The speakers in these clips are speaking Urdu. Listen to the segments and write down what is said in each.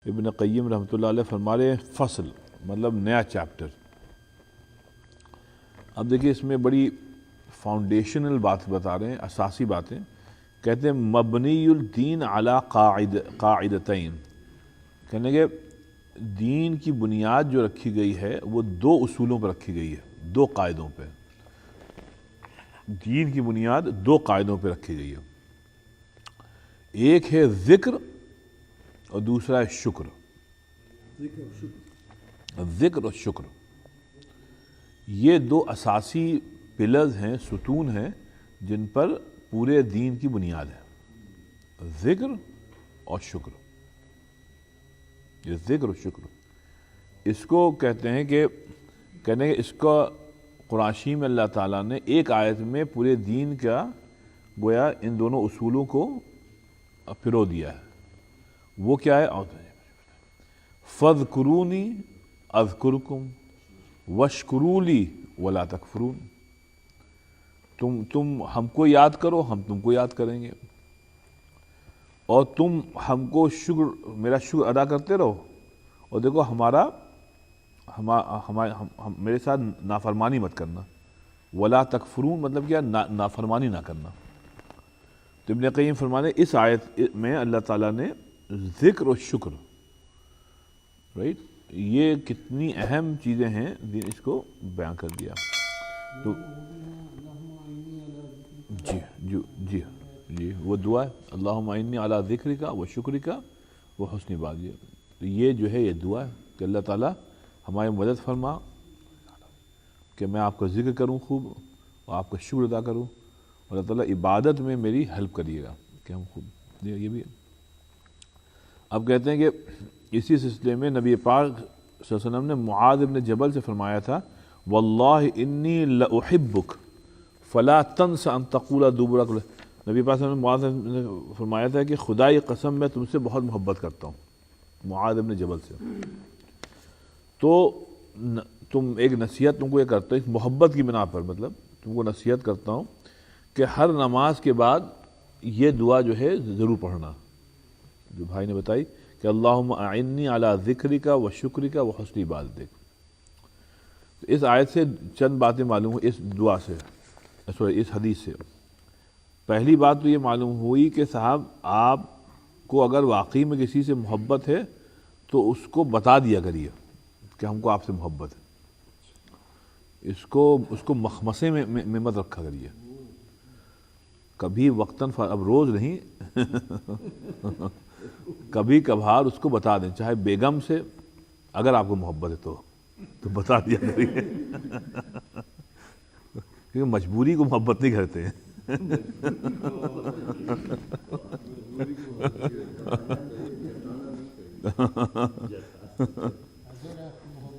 ابن قیم رحمۃ اللہ علیہ فرما رہے ہیں فصل مطلب نیا چیپٹر. اب دیکھیے اس میں بڑی فاؤنڈیشنل بات بتا رہے ہیں، اساسی باتیں. کہتے ہیں مبنی الدین علی قاعدتین، کہنے کہ دین کی بنیاد جو رکھی گئی ہے وہ دو اصولوں پر رکھی گئی ہے، دو قاعدوں پہ. دین کی بنیاد دو قاعدوں پہ رکھی گئی ہے، ایک ہے ذکر اور دوسرا ہے شکر. ذکر اور شکر یہ دو اساسی پلرز ہیں، ستون ہیں جن پر پورے دین کی بنیاد ہے، ذکر اور شکر. یہ ذکر اور شکر اس کو کہتے ہیں کہ اس کا قرآن میں اللہ تعالیٰ نے ایک آیت میں پورے دین کا گویا ان دونوں اصولوں کو پرو دیا ہے. وہ کیا ہے؟ فَاذْكُرُونِي أَذْكُرْكُمْ وَاشْكُرُوا لِي وَلَا تَكْفُرُونَ. تم ہم کو یاد کرو، ہم تم کو یاد کریں گے، اور تم ہم کو میرا شکر ادا کرتے رہو، اور دیکھو میرے ساتھ نافرمانی مت کرنا. وَلَا تَكْفُرُونَ مطلب کیا؟ نافرمانی نہ کرنا. تو ابن قیم فرمانے اس آیت میں اللہ تعالیٰ نے ذکر و شکر، رائٹ، یہ کتنی اہم چیزیں ہیں اس کو بیان کر دیا. تو جی وہ دعا ہے اللہم اعنی علی ذکرک و شکرک و حسن عبادتک. تو یہ جو ہے یہ دعا ہے کہ اللہ تعالیٰ ہماری مدد فرما کہ میں آپ کا ذکر کروں خوب اور آپ کا شکر ادا کروں، اور اللہ تعالیٰ عبادت میں میری ہیلپ کریے گا کہ ہم خوب. یہ بھی ہے. اب کہتے ہیں کہ اسی سلسلے میں نبی پاک صلی اللہ علیہ وسلم نے معاذ بن جبل سے فرمایا تھا واللہ انی لأحبک فلا تنس ان تقول دبر. نبی پاک صلی اللہ علیہ وسلم نے فرمایا تھا کہ خدائی قسم میں تم سے بہت محبت کرتا ہوں، معاذ بن جبل سے. تو تم ایک نصیحت تم کو یہ کرتا ہوں اس محبت کی بنا پر، مطلب تم کو نصیحت کرتا ہوں کہ ہر نماز کے بعد یہ دعا جو ہے ضرور پڑھنا، جو بھائی نے بتائی کہ اللہم اعنی علی ذکرک و شکرک و حسن عبادتک. اس آیت سے چند باتیں معلوم ہوئی، اس دعا سے، اس حدیث سے. پہلی بات تو یہ معلوم ہوئی کہ صاحب آپ کو اگر واقعی میں کسی سے محبت ہے تو اس کو بتا دیا کریے کہ ہم کو آپ سے محبت ہے. اس کو مخمصے میں مت رکھا کریے کبھی وقتاً، اب روز نہیں کبھی کبھار اس کو بتا دیں، چاہے بیگم سے اگر آپ کو محبت ہے تو بتا دیا کریے کیونکہ مجبوری کو محبت نہیں کرتے ہیں.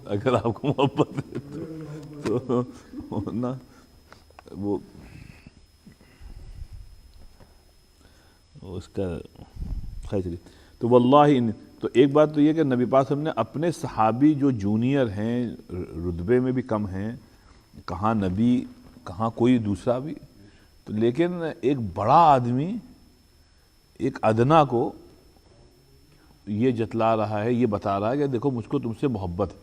اگر آپ کو محبت ہے تو نا وہ اس کا خیر چلیے. تو واللہ تو ایک بات تو یہ کہ نبی پاک صلی اللہ علیہ وسلم نے اپنے صحابی جو جونیئر ہیں، رتبے میں بھی کم ہیں، کہاں نبی کہاں کوئی دوسرا بھی، لیکن ایک بڑا آدمی ایک ادنا کو یہ جتلا رہا ہے، یہ بتا رہا ہے کہ دیکھو مجھ کو تم سے محبت ہے.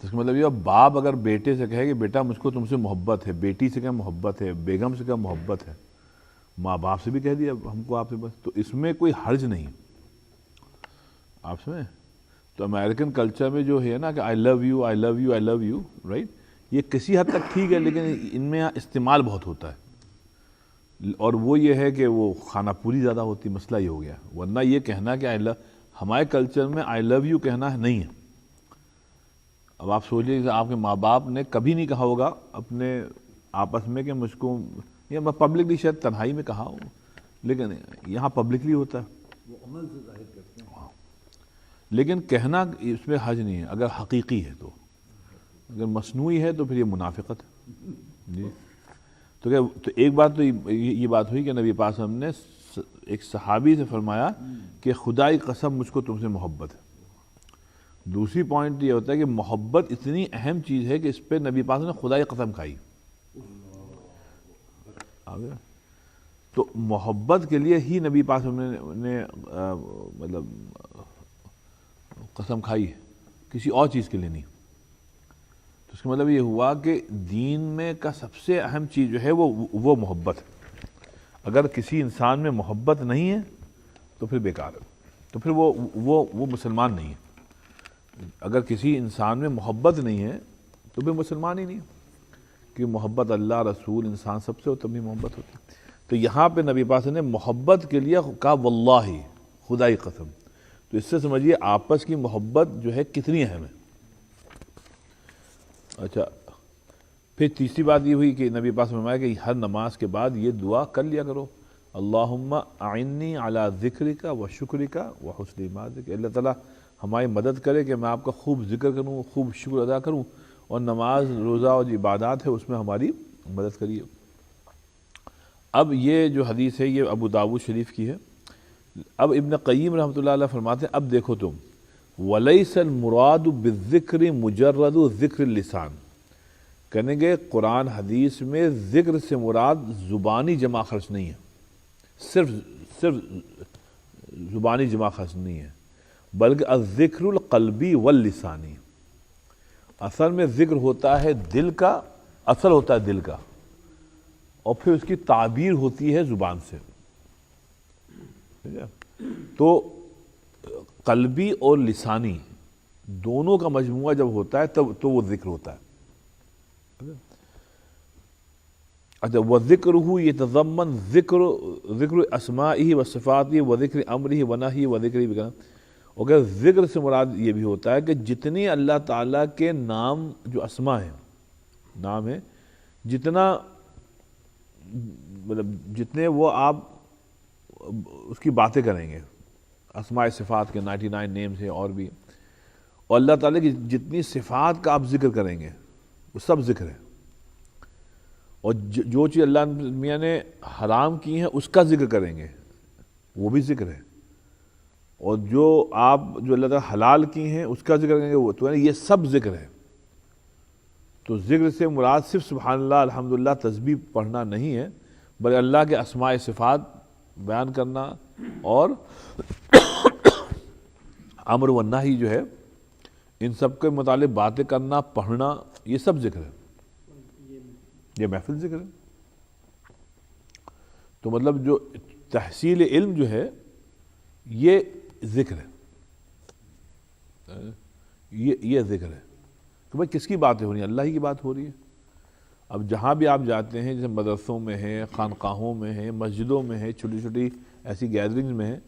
اس کا مطلب یہ باپ اگر بیٹے سے کہے کہ بیٹا مجھ کو تم سے محبت ہے، بیٹی سے کیا محبت ہے، بیگم سے کیا محبت ہے، ماں باپ سے بھی کہہ دیا ہم کو آپ سے بس، تو اس میں کوئی حرج نہیں. آپ سمجھیں؟ تو امریکن کلچر میں جو ہے نا کہ I love you I love you I love you, right, یہ کسی حد تک ٹھیک ہے، لیکن ان میں استعمال بہت ہوتا ہے، اور وہ یہ ہے کہ وہ خانہ پوری زیادہ ہوتی، مسئلہ یہ ہو گیا. ورنہ یہ کہنا کہ ہمارے کلچر میں آئی لو یو کہنا نہیں ہے. اب آپ سوچیے کہ آپ کے ماں باپ نے کبھی نہیں کہا ہوگا اپنے آپس میں کہ مجھ کو، یا میں پبلکلی شاید تنہائی میں کہا ہوں، لیکن یہاں پبلکلی ہوتا ہے، وہ عمل سے ظاہر کرتے ہیں. لیکن کہنا اس میں حرج نہیں ہے اگر حقیقی ہے، تو اگر مصنوعی ہے تو پھر یہ منافقت ہے. جی تو ایک بات تو یہ بات ہوئی کہ نبی پاک صلی اللہ علیہ وسلم نے ایک صحابی سے فرمایا کہ خدائی قسم مجھ کو تم سے محبت ہے. دوسری پوائنٹ یہ ہوتا ہے کہ محبت اتنی اہم چیز ہے کہ اس پہ نبی پاک نے خدائی قسم کھائی. تو محبت کے لیے ہی نبی پاک صلی اللہ علیہ وسلم نے مطلب قسم کھائی ہے، کسی اور چیز کے لیے نہیں۔ تو اس کا مطلب یہ ہوا کہ دین میں کا سب سے اہم چیز جو ہے وہ محبت ہے۔ اگر کسی انسان میں محبت نہیں ہے تو پھر بیکار ہے، تو پھر وہ مسلمان نہیں ہے۔ اگر کسی انسان میں محبت نہیں ہے تو پھر مسلمان ہی نہیں ہے، کہ محبت اللہ، رسول، انسان سب سے ہو تب بھی محبت ہوتی ہے۔ تو یہاں پہ نبی پاک نے محبت کے لیے کہا واللہ، خدا کی قسم۔ تو اس سے سمجھیے آپس کی محبت جو ہے کتنی اہم ہے۔ اچھا، پھر تیسری بات یہ ہوئی کہ نبی پاک نے فرمایا کہ ہر نماز کے بعد یہ دعا کر لیا کرو، اللہم اعنی علی ذکرک و شکرک و حسن عبادتک، اللہ تعالیٰ ہماری مدد کرے کہ میں آپ کا خوب ذکر کروں، خوب شکر ادا کروں، اور نماز، روزہ اور جو عبادات ہے اس میں ہماری مدد کریے۔ اب یہ جو حدیث ہے یہ ابو داؤد شریف کی ہے۔ اب ابن قیم رحمۃ اللہ علیہ فرماتے ہیں اب دیکھو تم، وَلَيْسَ الْمُرَادُ بِالذِّكْرِ مُجَرَّدُ ذِكْرِ اللسان، کہنے گے قرآن حدیث میں ذکر سے مراد زبانی جمع خرچ نہیں ہے، صرف زبانی جمع خرچ نہیں ہے، بلکہ الذکر القلبی واللسانی، اصل میں ذکر ہوتا ہے دل کا، اصل ہوتا ہے دل کا، اور پھر اس کی تعبیر ہوتی ہے زبان سے۔ تو قلبی اور لسانی دونوں کا مجموعہ جب ہوتا ہے تب تو وہ ذکر ہوتا ہے۔ اچھا، وَذِكْرُهُ يَتَضَمَّنُ ذِكْرُ اسمائه وصفاته وذکر امره ونہیہ وذکر بکلام، اور کہ ذکر سے مراد یہ بھی ہوتا ہے کہ جتنی اللہ تعالیٰ کے نام جو اسماء ہیں، نام ہیں، جتنا مطلب جتنے وہ آپ اس کی باتیں کریں گے، اسماء صفات کے 99 نیمز ہیں اور بھی، اور اللہ تعالیٰ کی جتنی صفات کا آپ ذکر کریں گے وہ سب ذکر ہے، اور جو چیز اللہ میاں نے حرام کی ہیں اس کا ذکر کریں گے وہ بھی ذکر ہے، اور جو اللہ تعالیٰ حلال کی ہیں اس کا ذکر کریں گے وہ تو یہ سب ذکر ہے۔ تو ذکر سے مراد صرف سبحان اللہ، الحمدللہ، تسبیح پڑھنا نہیں ہے، بلکہ اللہ کے اسماء صفات بیان کرنا اور امر و نہی جو ہے ان سب کے متعلق باتیں کرنا، پڑھنا، یہ سب ذکر ہے، یہ محفل ذکر ہے۔ تو مطلب جو تحصیل علم جو ہے یہ ذکر ہے، یہ ذکر ہے کہ بھائی کس کی باتیں ہو رہی ہیں؟ اللہ ہی کی بات ہو رہی ہے۔ اب جہاں بھی آپ جاتے ہیں، جیسے مدرسوں میں ہیں، خانقاہوں میں ہیں، مسجدوں میں ہیں، چھوٹی چھوٹی ایسی گیدرنگز میں ہیں،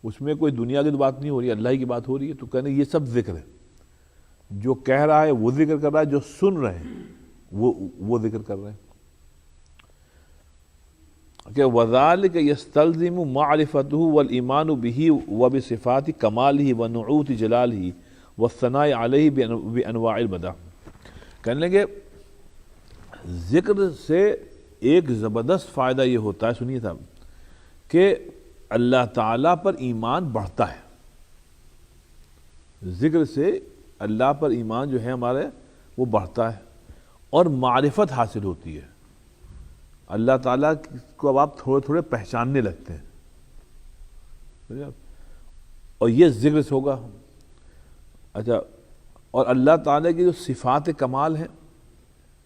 اس میں کوئی دنیا کی بات نہیں ہو رہی ہے، اللہ ہی کی بات ہو رہی ہے، تو کہنے یہ سب ذکر ہے۔ جو کہہ رہا ہے وہ ذکر کر رہا ہے، جو سن رہے ہیں وہ ذکر کر رہے ہیں۔ کہ وَذَلِكَ يَسْتَلْزِمُ مَعْرِفَتُهُ وَالْإِيمَانُ بِهِ وَبِصِفَاتِ كَمَالِهِ وَنُعُوتِ جَلَالِهِ وَالثَّنَاءِ عَلَيْهِ بِأَنْوَاعِ الْمَدَحِ، کہنے لگے ذکر سے ایک زبردست فائدہ یہ ہوتا ہے، سنیے صاحب، کہ اللہ تعالیٰ پر ایمان بڑھتا ہے۔ ذکر سے اللہ پر ایمان جو ہے ہمارے وہ بڑھتا ہے، اور معرفت حاصل ہوتی ہے، اللہ تعالیٰ کو اب آپ تھوڑے تھوڑے پہچاننے لگتے ہیں، اور یہ ذکر سے ہوگا۔ اچھا، اور اللہ تعالیٰ کی جو صفات کمال ہیں،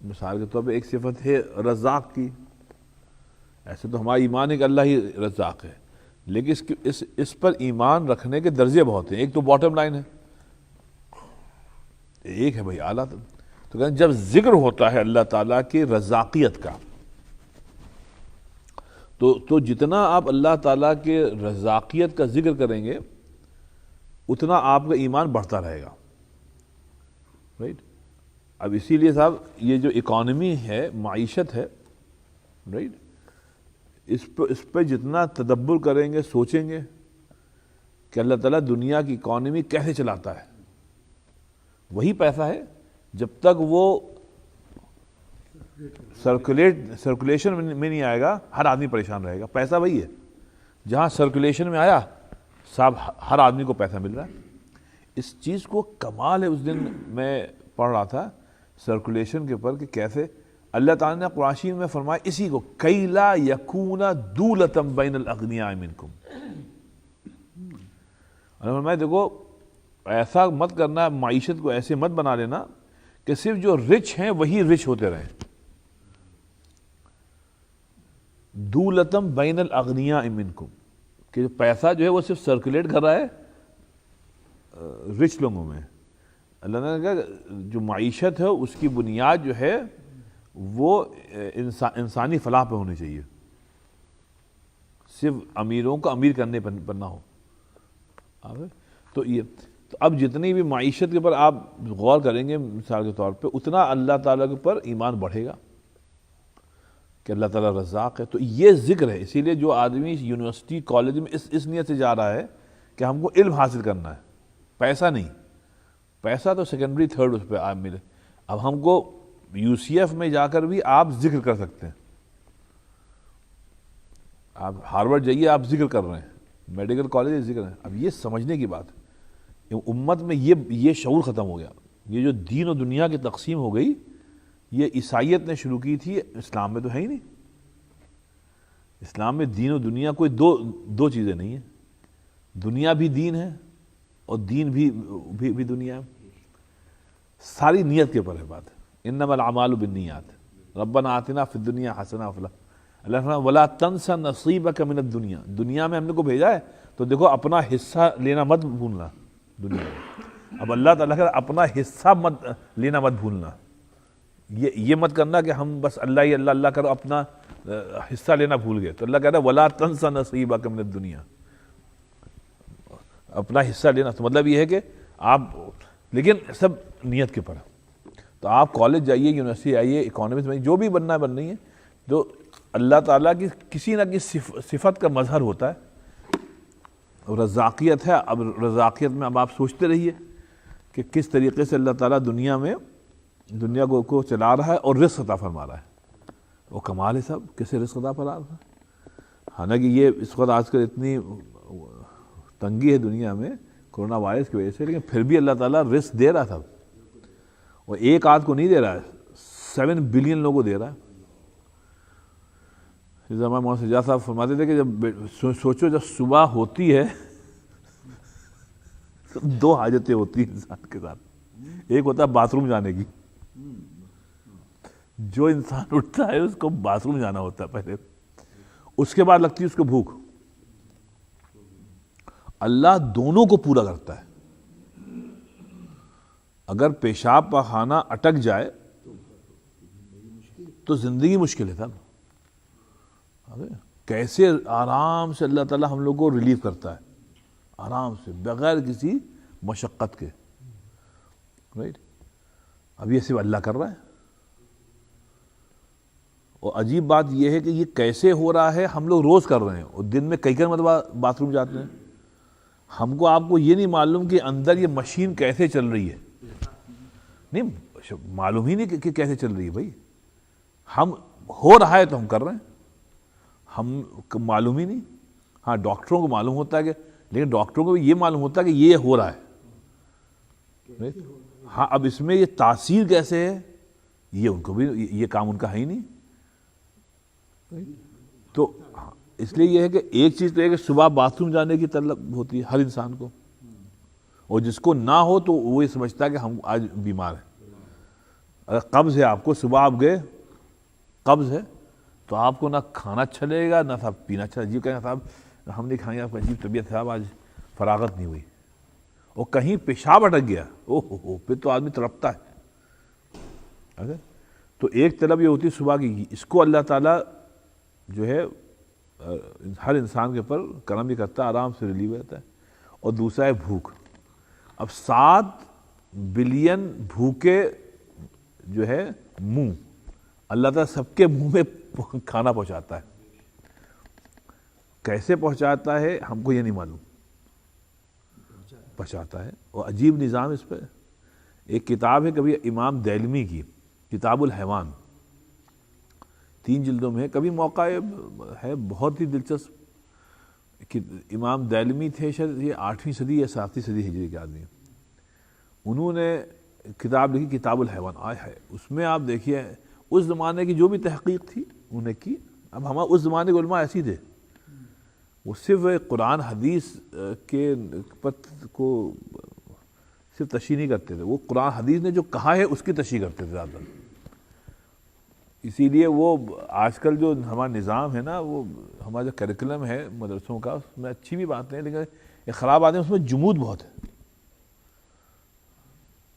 مثال کے طور پہ ایک صفت ہے رزاق کی، ایسے تو ہمارا ایمان ہے کہ اللہ ہی رزاق ہے، لیکن اس پر ایمان رکھنے کے درجے بہت ہیں۔ ایک تو باٹم لائن ہے، ایک ہے بھائی اعلیٰ، تو کہتے ہیں جب ذکر ہوتا ہے اللہ تعالیٰ کی رزاقیت کا، تو جتنا آپ اللہ تعالیٰ کے رزاقیت کا ذکر کریں گے اتنا آپ کا ایمان بڑھتا رہے گا، رائٹ۔ اب اسی لیے صاحب یہ جو اکانومی ہے، معیشت ہے، رائٹ، اس پہ جتنا تدبر کریں گے، سوچیں گے کہ اللہ تعالیٰ دنیا کی اکانومی کیسے چلاتا ہے، وہی پیسہ ہے، جب تک وہ سرکولیشن میں نہیں آئے گا ہر آدمی پریشان رہے گا۔ پیسہ وہی ہے، جہاں سرکولیشن میں آیا صاحب ہر آدمی کو پیسہ مل رہا ہے۔ اس چیز کو کمال ہے، اس دن میں پڑھ رہا تھا سرکولیشن کے اوپر کہ کیسے اللہ تعالیٰ نے قرآن میں فرمایا اسی کو کَیْ لَا یَکُونَ دُولَةً بَیْنَ الْأَغْنِیَاءِ مِنْکُم. اللہ فرمایا دیکھو ایسا مت کرنا، معیشت کو ایسے مت بنا لینا کہ صرف جو رچ ہیں وہی رچ ہوتے رہیں. دُولَةً بَیْنَ الْأَغْنِیَاءِ مِنْکُم، کہ جو پیسہ جو ہے وہ صرف سرکولیٹ کر رہا ہے رچ لوگوں میں. اللہ نے کہا جو معیشت ہے اس کی بنیاد جو ہے وہ انسانی فلاح پہ ہونی چاہیے، صرف امیروں کو امیر کرنے پر نہ ہو. تو اب جتنی بھی معیشت کے اوپر آپ غور کریں گے مثال کے طور پہ، اتنا اللہ تعالیٰ کے اوپر ایمان بڑھے گا کہ اللہ تعالیٰ رزاق ہے. تو یہ ذکر ہے. اسی لیے جو آدمی یونیورسٹی کالج میں اس نیت سے جا رہا ہے کہ ہم کو علم حاصل کرنا ہے، پیسہ نہیں، پیسہ تو سیکنڈری تھرڈ اس پہ آپ ملے. اب ہم کو یو سی ایف میں جا کر بھی آپ ذکر کر سکتے ہیں. آپ ہارورڈ جائیے، آپ ذکر کر رہے ہیں، میڈیکل کالج ذکر ہے. اب یہ سمجھنے کی بات ہے، امت میں یہ شعور ختم ہو گیا. یہ جو دین و دنیا کی تقسیم ہو گئی، یہ عیسائیت نے شروع کی تھی، اسلام میں تو ہے ہی نہیں. اسلام میں دین و دنیا کوئی دو چیزیں نہیں ہیں. دنیا بھی دین ہے اور دین بھی دنیا ہے. ساری نیت کے اوپر ہے بات. انما الاعمال بالنیات ربنا آتنا فی الدنیا حسنہ اللہ فرمایا ولا تنس نصیبک من الدنیا. دنیا میں ہم نے کو بھیجا ہے تو دیکھو اپنا حصہ لینا مت بھولنا دنیا میں. اب اللہ تعالیٰ کا اپنا حصہ لینا مت بھولنا. یہ مت کرنا کہ ہم بس اللہ ہی اللہ اللہ کرو، اپنا حصہ لینا بھول گئے. تو اللہ کہتا ہے ولا تنس نصیبک من الدنیا، اپنا حصہ لینا. تو مطلب یہ ہے کہ آپ، لیکن سب نیت کے پر. تو آپ کالج جائیے، یونیورسٹی آئیے، اکانومکس میں جو بھی بننا ہے بننی ہے، جو اللہ تعالیٰ کی کسی نہ کسی صفت کا مظہر ہوتا ہے. رزاقیت ہے. اب رزاقیت میں اب آپ سوچتے رہیے کہ کس طریقے سے اللہ تعالیٰ دنیا کو چلا رہا ہے اور رزق عطا فرما رہا ہے. وہ کمال ہے صاحب، کسے رزق عطا فرما رہا ہے. حالانکہ یہ اس وقت آج کل اتنی تنگی ہے دنیا میں کرونا وائرس کی وجہ سے، لیکن پھر بھی اللہ تعالیٰ رزق دے رہا تھا. وہ ایک آدھ کو نہیں دے رہا ہے، 7 بلین لوگوں کو دے رہا ہے. ہمارے مولانا سجاد صاحب فرماتے تھے کہ جب سوچو جب صبح ہوتی ہے تو 2 حاجتیں ہوتی ہیں انسان کے ساتھ. ایک ہوتا ہے باتھ روم جانے کی. جو انسان اٹھتا ہے اس کو باتھ روم جانا ہوتا ہے پہلے، اس کے بعد لگتی ہے اس کو بھوک. اللہ دونوں کو پورا کرتا ہے. اگر پیشاب پخانہ اٹک جائے تو زندگی مشکل ہے. کیسے آرام سے اللہ تعالیٰ ہم لوگ کو ریلیف کرتا ہے، آرام سے بغیر کسی مشقت کے. رائٹ. اب یہ صرف اللہ کر رہا ہے. اور عجیب بات یہ ہے کہ یہ کیسے ہو رہا ہے، ہم لوگ روز کر رہے ہیں اور دن میں کئی مرتبہ باتھ روم جاتے ہیں. ہم کو آپ کو یہ نہیں معلوم کہ اندر یہ مشین کیسے چل رہی ہے. نہیں معلوم ہی نہیں کہ کیسے چل رہی ہے. بھائی ہم ہو رہا ہے تو ہم کر رہے ہیں، ہم معلوم ہی نہیں. ہاں ڈاکٹروں کو معلوم ہوتا ہے کہ، لیکن ڈاکٹروں کو بھی یہ معلوم ہوتا ہے کہ یہ ہو رہا ہے. ہاں اب اس میں یہ تاثیر کیسے ہے، یہ ان کو بھی یہ کام ان کا ہے ہی نہیں. تو اس لیے یہ ہے کہ ایک چیز تو ہے کہ صبح باتھ روم جانے کی طلب ہوتی ہے ہر انسان کو، اور جس کو نہ ہو تو وہ یہ سمجھتا ہے کہ ہم آج بیمار ہیں. اگر قبض ہے آپ کو، صبح آپ گئے قبض ہے تو آپ کو نہ کھانا اچھا لگے گا نہ صاحب پینا اچھا. عجیب کہیں صاحب ہم نہیں کھائیں گے، آپ کو عجیب طبیعت صاحب آج فراغت نہیں ہوئی. اور کہیں پیشاب اٹک گیا، اوہ پھر تو آدمی تڑپتا ہے. اگر تو ایک طلب یہ ہوتی ہے صبح کی، اس کو اللہ تعالیٰ جو ہے ہر انسان کے اوپر کرم بھی کرتا ہے، آرام سے ریلیو رہتا ہے. اور دوسرا ہے بھوک. اب 7 بلین بھوکے جو ہے منہ، اللہ تعالیٰ سب کے منہ میں کھانا پہنچاتا ہے. کیسے پہنچاتا ہے ہم کو یہ نہیں معلوم، پہنچاتا ہے. اور عجیب نظام اس پہ. ایک کتاب ہے کبھی امام دیلمی کی، کتاب الحیوان، 3 جلدوں میں ہے. کبھی موقع ہے، بہت ہی دلچسپ. امام دیلمی تھے شاید یہ 8ویں صدی یا 7ویں صدی ہجری کے آدمی. انہوں نے کتاب لکھی کتاب الحیوان. آئے ہے اس میں آپ دیکھیے اس زمانے کی جو بھی تحقیق تھی انہیں کی. اب ہمارے اس زمانے کے علماء ایسی تھے, وہ صرف قرآن حدیث کے کو صرف تشریح نہیں کرتے تھے, وہ قرآن حدیث نے جو کہا ہے اس کی تشریح کرتے تھے زیادہ. اسی لیے وہ آج کل جو ہمارا نظام ہے نا, وہ ہمارا جو کریکولم ہے مدرسوں کا, اس میں اچھی بھی باتیں ہیں لیکن ایک خراب بات ہے اس میں جمود بہت ہے,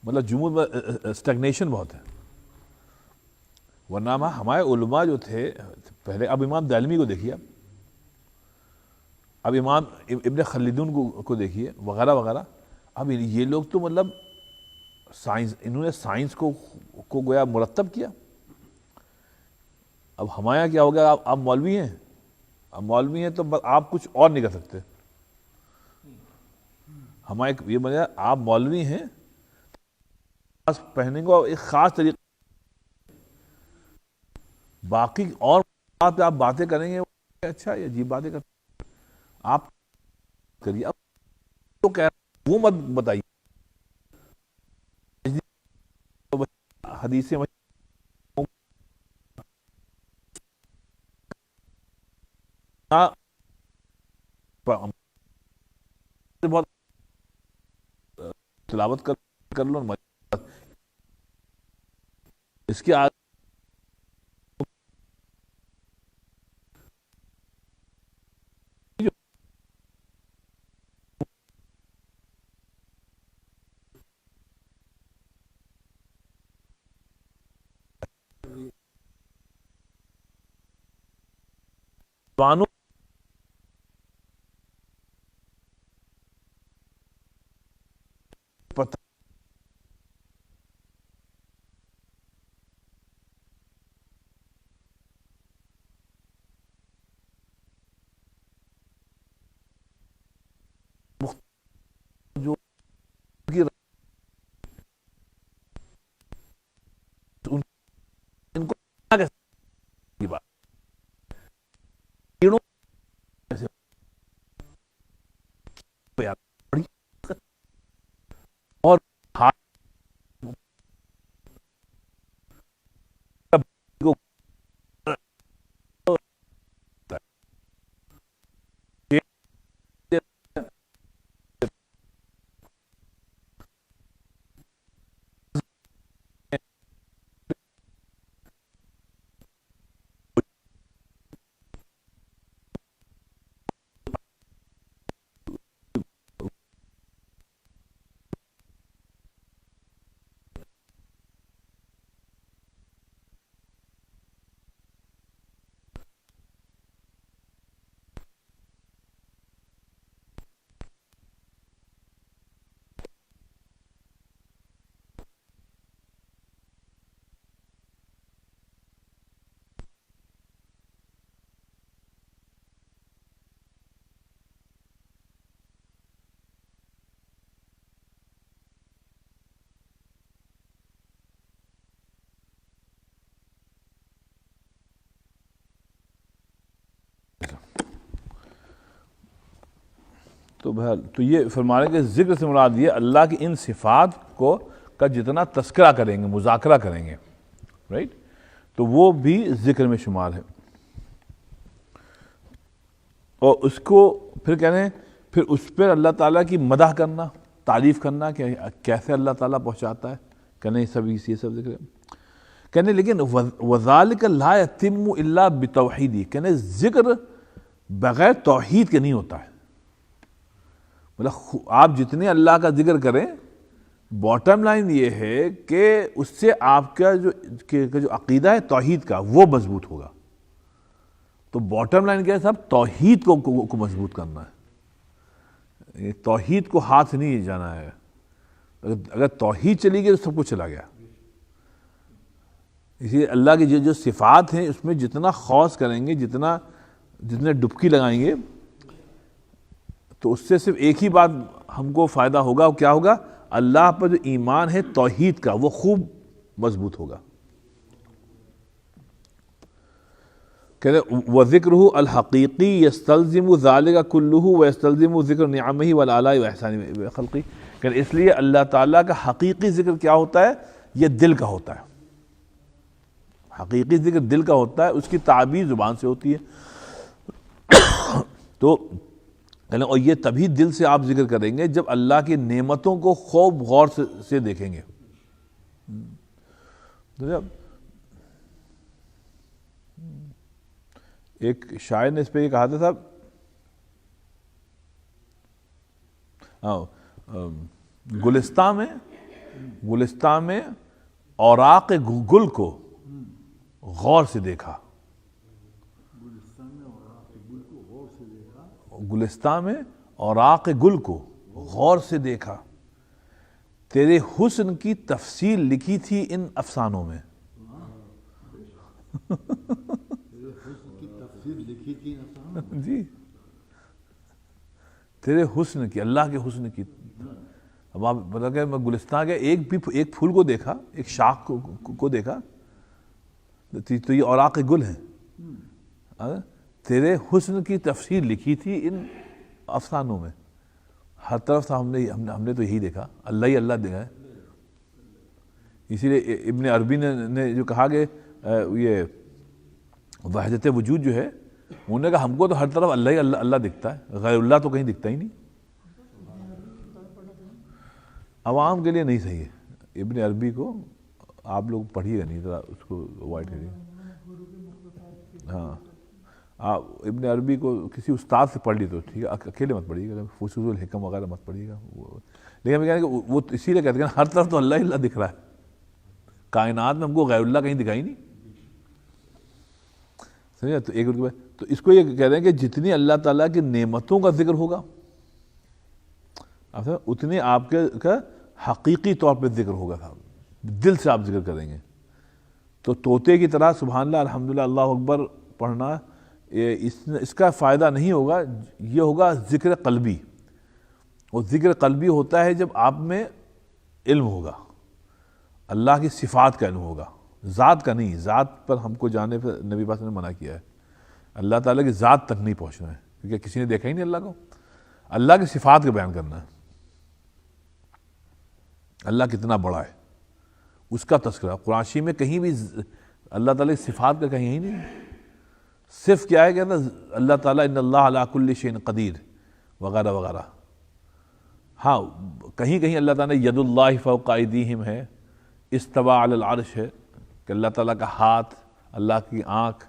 مطلب جمود اسٹیگنیشن بہت ہے. ورنہ ہمارے علماء جو تھے پہلے, اب امام دارمی کو دیکھیے, اب امام ابن خلدون کو دیکھیے وغیرہ وغیرہ. اب یہ لوگ تو مطلب سائنس, انہوں نے سائنس کو گویا مرتب کیا. اب ہمارے یہاں کیا ہو گیا, آپ مولوی ہیں, اب مولوی ہیں تو آپ کچھ اور نہیں کر سکتے. ہمارے یہ مطلب آپ مولوی ہیں, پہننے کو ایک خاص طریقے, باقی اور پہ آپ باتیں کریں گے اچھا یہ عجیب باتیں کرتے آپ کریے. اب تو کہہ رہا وہ مت بتائیے حدیثیں بہت تلاوت کر لو, اس کی بانو پتہ جو ان کو بات اور تو بہرحال تو یہ فرمانے کے ذکر سے مراد یہ اللہ کی ان صفات کو کا جتنا تذکرہ کریں گے, مذاکرہ کریں گے, رائٹ, تو وہ بھی ذکر میں شمار ہے. اور اس کو پھر کہنے پھر اس پر اللہ تعالیٰ کی مدح کرنا, تعریف کرنا کہ کیسے اللہ تعالیٰ پہنچاتا ہے, کہنے یہ سب ذکر ہے. کہنے لیکن وذالک لا یتم الا بتوحیدی, کہنے ذکر بغیر توحید کے نہیں ہوتا ہے. مطلب آپ جتنے اللہ کا ذکر کریں, باٹم لائن یہ ہے کہ اس سے آپ کا جو عقیدہ ہے توحید کا وہ مضبوط ہوگا. تو باٹم لائن کیا ہے صاحب, توحید کو مضبوط کرنا ہے, توحید کو ہاتھ نہیں جانا ہے. اگر توحید چلی گئی تو سب کچھ چلا گیا. اسی لیے اللہ کی جو صفات ہیں اس میں جتنا خوض کریں گے, جتنے ڈبکی لگائیں گے, تو اس سے صرف ایک ہی بات ہم کو فائدہ ہوگا. وہ کیا ہوگا, اللہ پر جو ایمان ہے توحید کا وہ خوب مضبوط ہوگا. کہتے ہیں وَذِكْرُهُ الْحَقِيقِي يَسْتَلْزِمُ ذَلِكَ كُلُّهُ وَيَسْتَلْزِمُ ذِكْرُ نِعَمِهِ وَالْآلَاءِ وَإِحْسَانِهِ بِخَلْقِهِ. کہ اس لیے اللہ تعالیٰ کا حقیقی ذکر کیا ہوتا ہے, یہ دل کا ہوتا ہے, حقیقی ذکر دل کا ہوتا ہے، اس کی تعبیر زبان سے ہوتی ہے. تو اور یہ تبھی دل سے آپ ذکر کریں گے جب اللہ کی نعمتوں کو خوب غور سے دیکھیں گے. ایک شاعر نے اس پہ یہ کہا تھا صاحب، گلستان میں اوراق گل کو غور سے دیکھا. گلستان میں اوراق گل کو غور سے دیکھا، تیرے حسن کی تفصیل لکھی تھی ان افسانوں میں. جی تیرے حسن کی، اللہ کے حسن کی. اب آپ بتا کہ میں گلستان کے ایک پھول کو دیکھا، ایک شاخ کو دیکھا تو یہ اوراق گل ہیں. تیرے حسن کی تفسیر لکھی تھی ان افسانوں میں. ہر طرف ہم نے تو یہی دیکھا، اللہ ہی اللہ دیکھا ہے. اسی لیے ابن عربی نے جو کہا کہ یہ وحدت وجود جو ہے، انہوں نے کہا ہم کو تو ہر طرف اللہ ہی اللہ دکھتا ہے، غیر اللہ تو کہیں دکھتا ہی نہیں. عوام کے لیے نہیں صحیح ہے. ابن عربی کو آپ لوگ پڑھیے گا نہیں، ذرا اس کو اوائڈ کریے. ہاں آپ ابن عربی کو کسی استاد سے پڑھ لی تو ٹھیک ہے، اکیلے مت پڑھیے گا، فصوص الحکم وغیرہ مت پڑھیے گا. لیکن ہم کہتے ہیں کہ وہ اسی لیے کہتے ہیں ہر طرف تو اللہ ہی اللہ دکھ رہا ہے، کائنات میں ہم کو غیر اللہ کہیں دکھائی نہیں. سمجھا؟ تو ایک تو اس کو یہ کہہ رہے ہیں کہ جتنی اللہ تعالیٰ کی نعمتوں کا ذکر ہوگا اتنے آپ کا حقیقی طور پہ ذکر ہوگا. دل سے آپ ذکر کریں گے تو طوطے کی طرح سبحان اللہ الحمدللہ اللہ اکبر پڑھنا اس کا فائدہ نہیں ہوگا. یہ ہوگا ذکر قلبی. اور ذکر قلبی ہوتا ہے جب آپ میں علم ہوگا، اللہ کی صفات کا علم ہوگا، ذات کا نہیں. ذات پر ہم کو جانے پر نبی پاک نے منع کیا ہے. اللہ تعالیٰ کی ذات تک نہیں پہنچنا ہے کیونکہ کسی نے دیکھا ہی نہیں اللہ کو. اللہ کی صفات کا بیان کرنا ہے. اللہ کتنا بڑا ہے اس کا تذکرہ. قرآن شریف میں کہیں بھی اللہ تعالیٰ کی صفات کا کہیں ہی نہیں. صرف کیا ہے کہتا اللہ تعالیٰ ان اللہ علی کل شیء قدیر وغیرہ وغیرہ. ہاں کہیں کہیں اللہ تعالیٰ نے ید اللہ فوق ایدیہم ہے، استوى علی العرش ہے کہ اللہ تعالیٰ کا ہاتھ، اللہ کی آنکھ،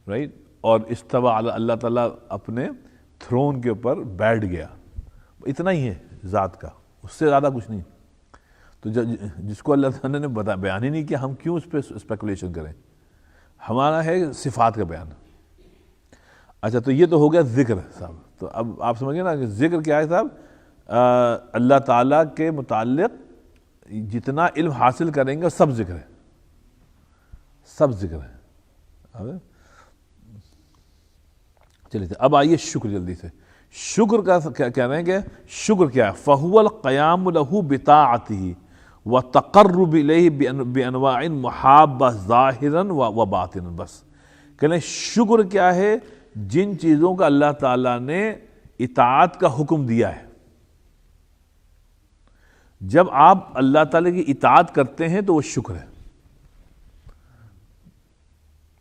رائٹ. اور استوى علی اللہ تعالیٰ اپنے تھرون کے اوپر بیٹھ گیا. اتنا ہی ہے ذات کا، اس سے زیادہ کچھ نہیں. تو جس کو اللہ تعالیٰ نے بیان ہی نہیں کیا، ہم کیوں اس پہ اسپیکولیشن کریں. ہمارا ہے صفات کا بیان. اچھا تو یہ تو ہو گیا ذکر صاحب. تو اب آپ سمجھیں نا کہ ذکر کیا ہے صاحب؟ اللہ تعالیٰ کے متعلق جتنا علم حاصل کریں گے سب ذکر ہے، سب ذکر ہے. چلیے اب آئیے شکر جلدی سے. شکر کا کہہ رہے ہیں کہ شکر کیا ہے؟ فَهُوَ الْقِيَامُ لَهُ بِطَاعَتِهِ وَتَقَرُّبِ إِلَيْهِ بِأَنْوَاعٍ مُحَابَّةٍ ظَاهِرًا وَبَاطِنًا. بس کہہ رہے ہیں شکر کیا ہے؟ جن چیزوں کا اللہ تعالیٰ نے اطاعت کا حکم دیا ہے. جب آپ اللہ تعالیٰ کی اطاعت کرتے ہیں تو وہ شکر ہے.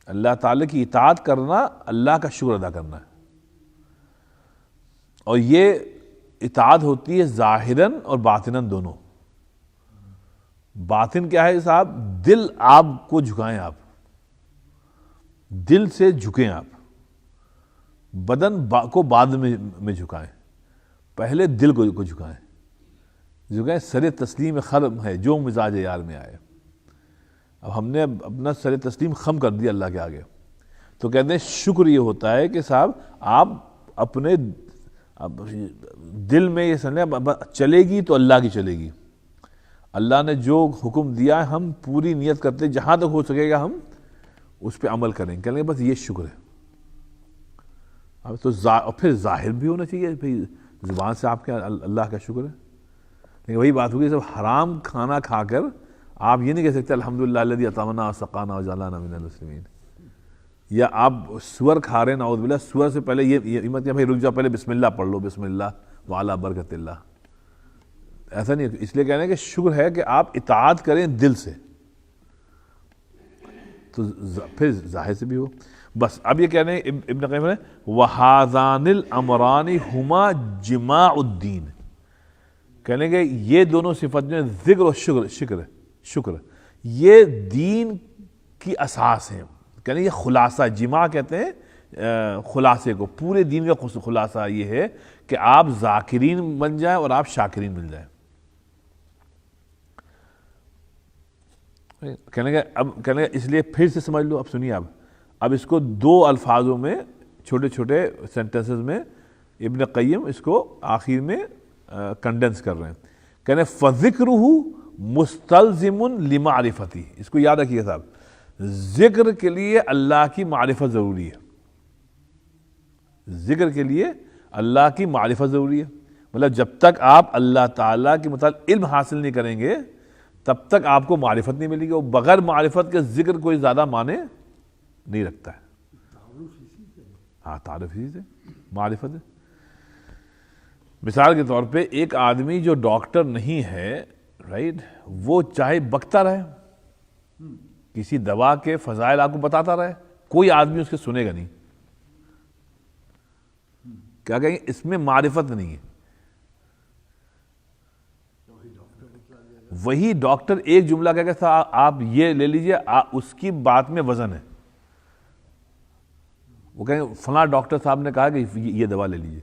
اللہ تعالیٰ کی اطاعت کرنا اللہ کا شکر ادا کرنا ہے. اور یہ اطاعت ہوتی ہے ظاہراً اور باطناً دونوں. باطن کیا ہے صاحب؟ دل آپ کو جھکائیں، آپ دل سے جھکیں، آپ بدن کو بعد میں جھکائیں، پہلے دل کو جھکائیں. سر تسلیم خرم ہے جو مزاج یار میں آئے. اب ہم نے اپنا سر تسلیم خم کر دیا اللہ کے آگے. تو کہتے ہیں شکر یہ ہوتا ہے کہ صاحب آپ اپنے دل میں یہ سمجھیں چلے گی تو اللہ کی چلے گی. اللہ نے جو حکم دیا ہے ہم پوری نیت کرتے جہاں تک ہو سکے گا ہم اس پہ عمل کریں. کہیں گے بس یہ شکر ہے. اب تو پھر ظاہر بھی ہونا چاہیے، پھر زبان سے آپ کے اللہ کا شکر ہے. لیکن وہی بات ہوگی جب حرام کھانا کھا کر آپ یہ نہیں کہہ سکتے الحمدللہ الذی اطعمنا وسقانا وجعلنا من المسلمین. یا آپ سور کھا رہے ہیں نعوذ باللہ، سور سے پہلے یہ مت کہ بھائی رک جاؤ پہلے بسم اللہ پڑھ لو، بسم اللہ وعلی برکت اللہ. ایسا نہیں. اس لیے کہہ رہے ہیں کہ شکر ہے کہ آپ اطاعت کریں دل سے. تو پھر ظاہر سے بھی ہو. بس اب یہ کہہ رہے ہیں ابن قیم نے وَهَذَانِ الْأَمْرَانِ هُمَا جِمَاعُ الدِّینِ، کہنے گے یہ دونوں صفت جو ہیں ذکر اور شکر یہ دین کی اساس ہیں. کہنے یہ خلاصہ، جماع کہتے ہیں خلاصے کو، پورے دین کا خلاصہ یہ ہے کہ آپ ذاکرین بن جائیں اور آپ شاکرین مل جائیں. کہنے گے اس لیے پھر سے سمجھ لو. اب سنیے، اب اس کو دو الفاظوں میں، چھوٹے چھوٹے سینٹنسز میں ابن قیم اس کو آخر میں کنڈنس کر رہے ہیں. کہنے فَذِكْرُهُ مُسْتَلْزِمٌ لِمَعْرِفَتِهِ. اس کو یاد رکھیے صاحب، ذکر کے لیے اللہ کی معرفت ضروری ہے. ذکر کے لیے اللہ کی معرفت ضروری ہے. مطلب جب تک آپ اللہ تعالیٰ کے متعلق علم حاصل نہیں کریں گے تب تک آپ کو معرفت نہیں ملے گی. اور بغیر معرفت کے ذکر کوئی زیادہ معنی نہیں رکھتا ہے. ہاں، تعارف اسی سے معرفت ہے. مثال کے طور پہ ایک آدمی جو ڈاکٹر نہیں ہے، رائٹ، وہ چاہے بکتا رہے، کسی دوا کے فضائل آپ کو بتاتا رہے، کوئی آدمی اس کے سنے گا نہیں. کیا کہیں گے؟ اس میں معرفت نہیں ہے. وہی ڈاکٹر ایک جملہ کہہ کے آپ یہ لے لیجئے، اس کی بات میں وزن ہے. وہ کہیں گے فلاں ڈاکٹر صاحب نے کہا کہ یہ دوا لے لیجئے.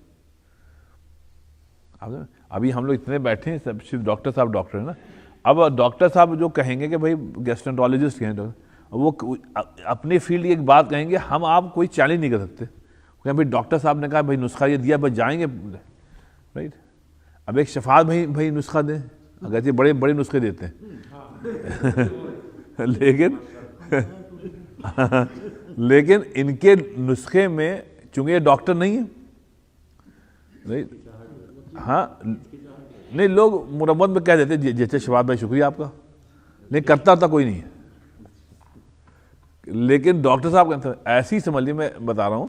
ابھی ہم لوگ اتنے بیٹھے ہیں، صرف ڈاکٹر صاحب ڈاکٹر ہیں نا. اب ڈاکٹر صاحب جو کہیں گے کہ بھائی گیسٹرنٹرولوجسٹ ہیں، وہ اپنی فیلڈ کی ایک بات کہیں گے، ہم آپ کوئی چیلنج نہیں کر سکتے. بھائی ڈاکٹر صاحب نے کہا بھائی نسخہ یہ دیا، بس جائیں گے، رائٹ. اب ایک شفاعت بھائی نسخہ دیں، اگرچہ بڑے بڑے نسخے دیتے ہیں لیکن ان کے نسخے میں چونکہ یہ ڈاکٹر نہیں ہے، ہاں نہیں، لوگ مرمت میں کہہ دیتے جیسے شفاعت بھائی شکریہ آپ کا، لیکن کرتا تھا کوئی نہیں ہے. لیکن ڈاکٹر صاحب کہتے ہیں ایسی سمجھ لیے، میں بتا رہا ہوں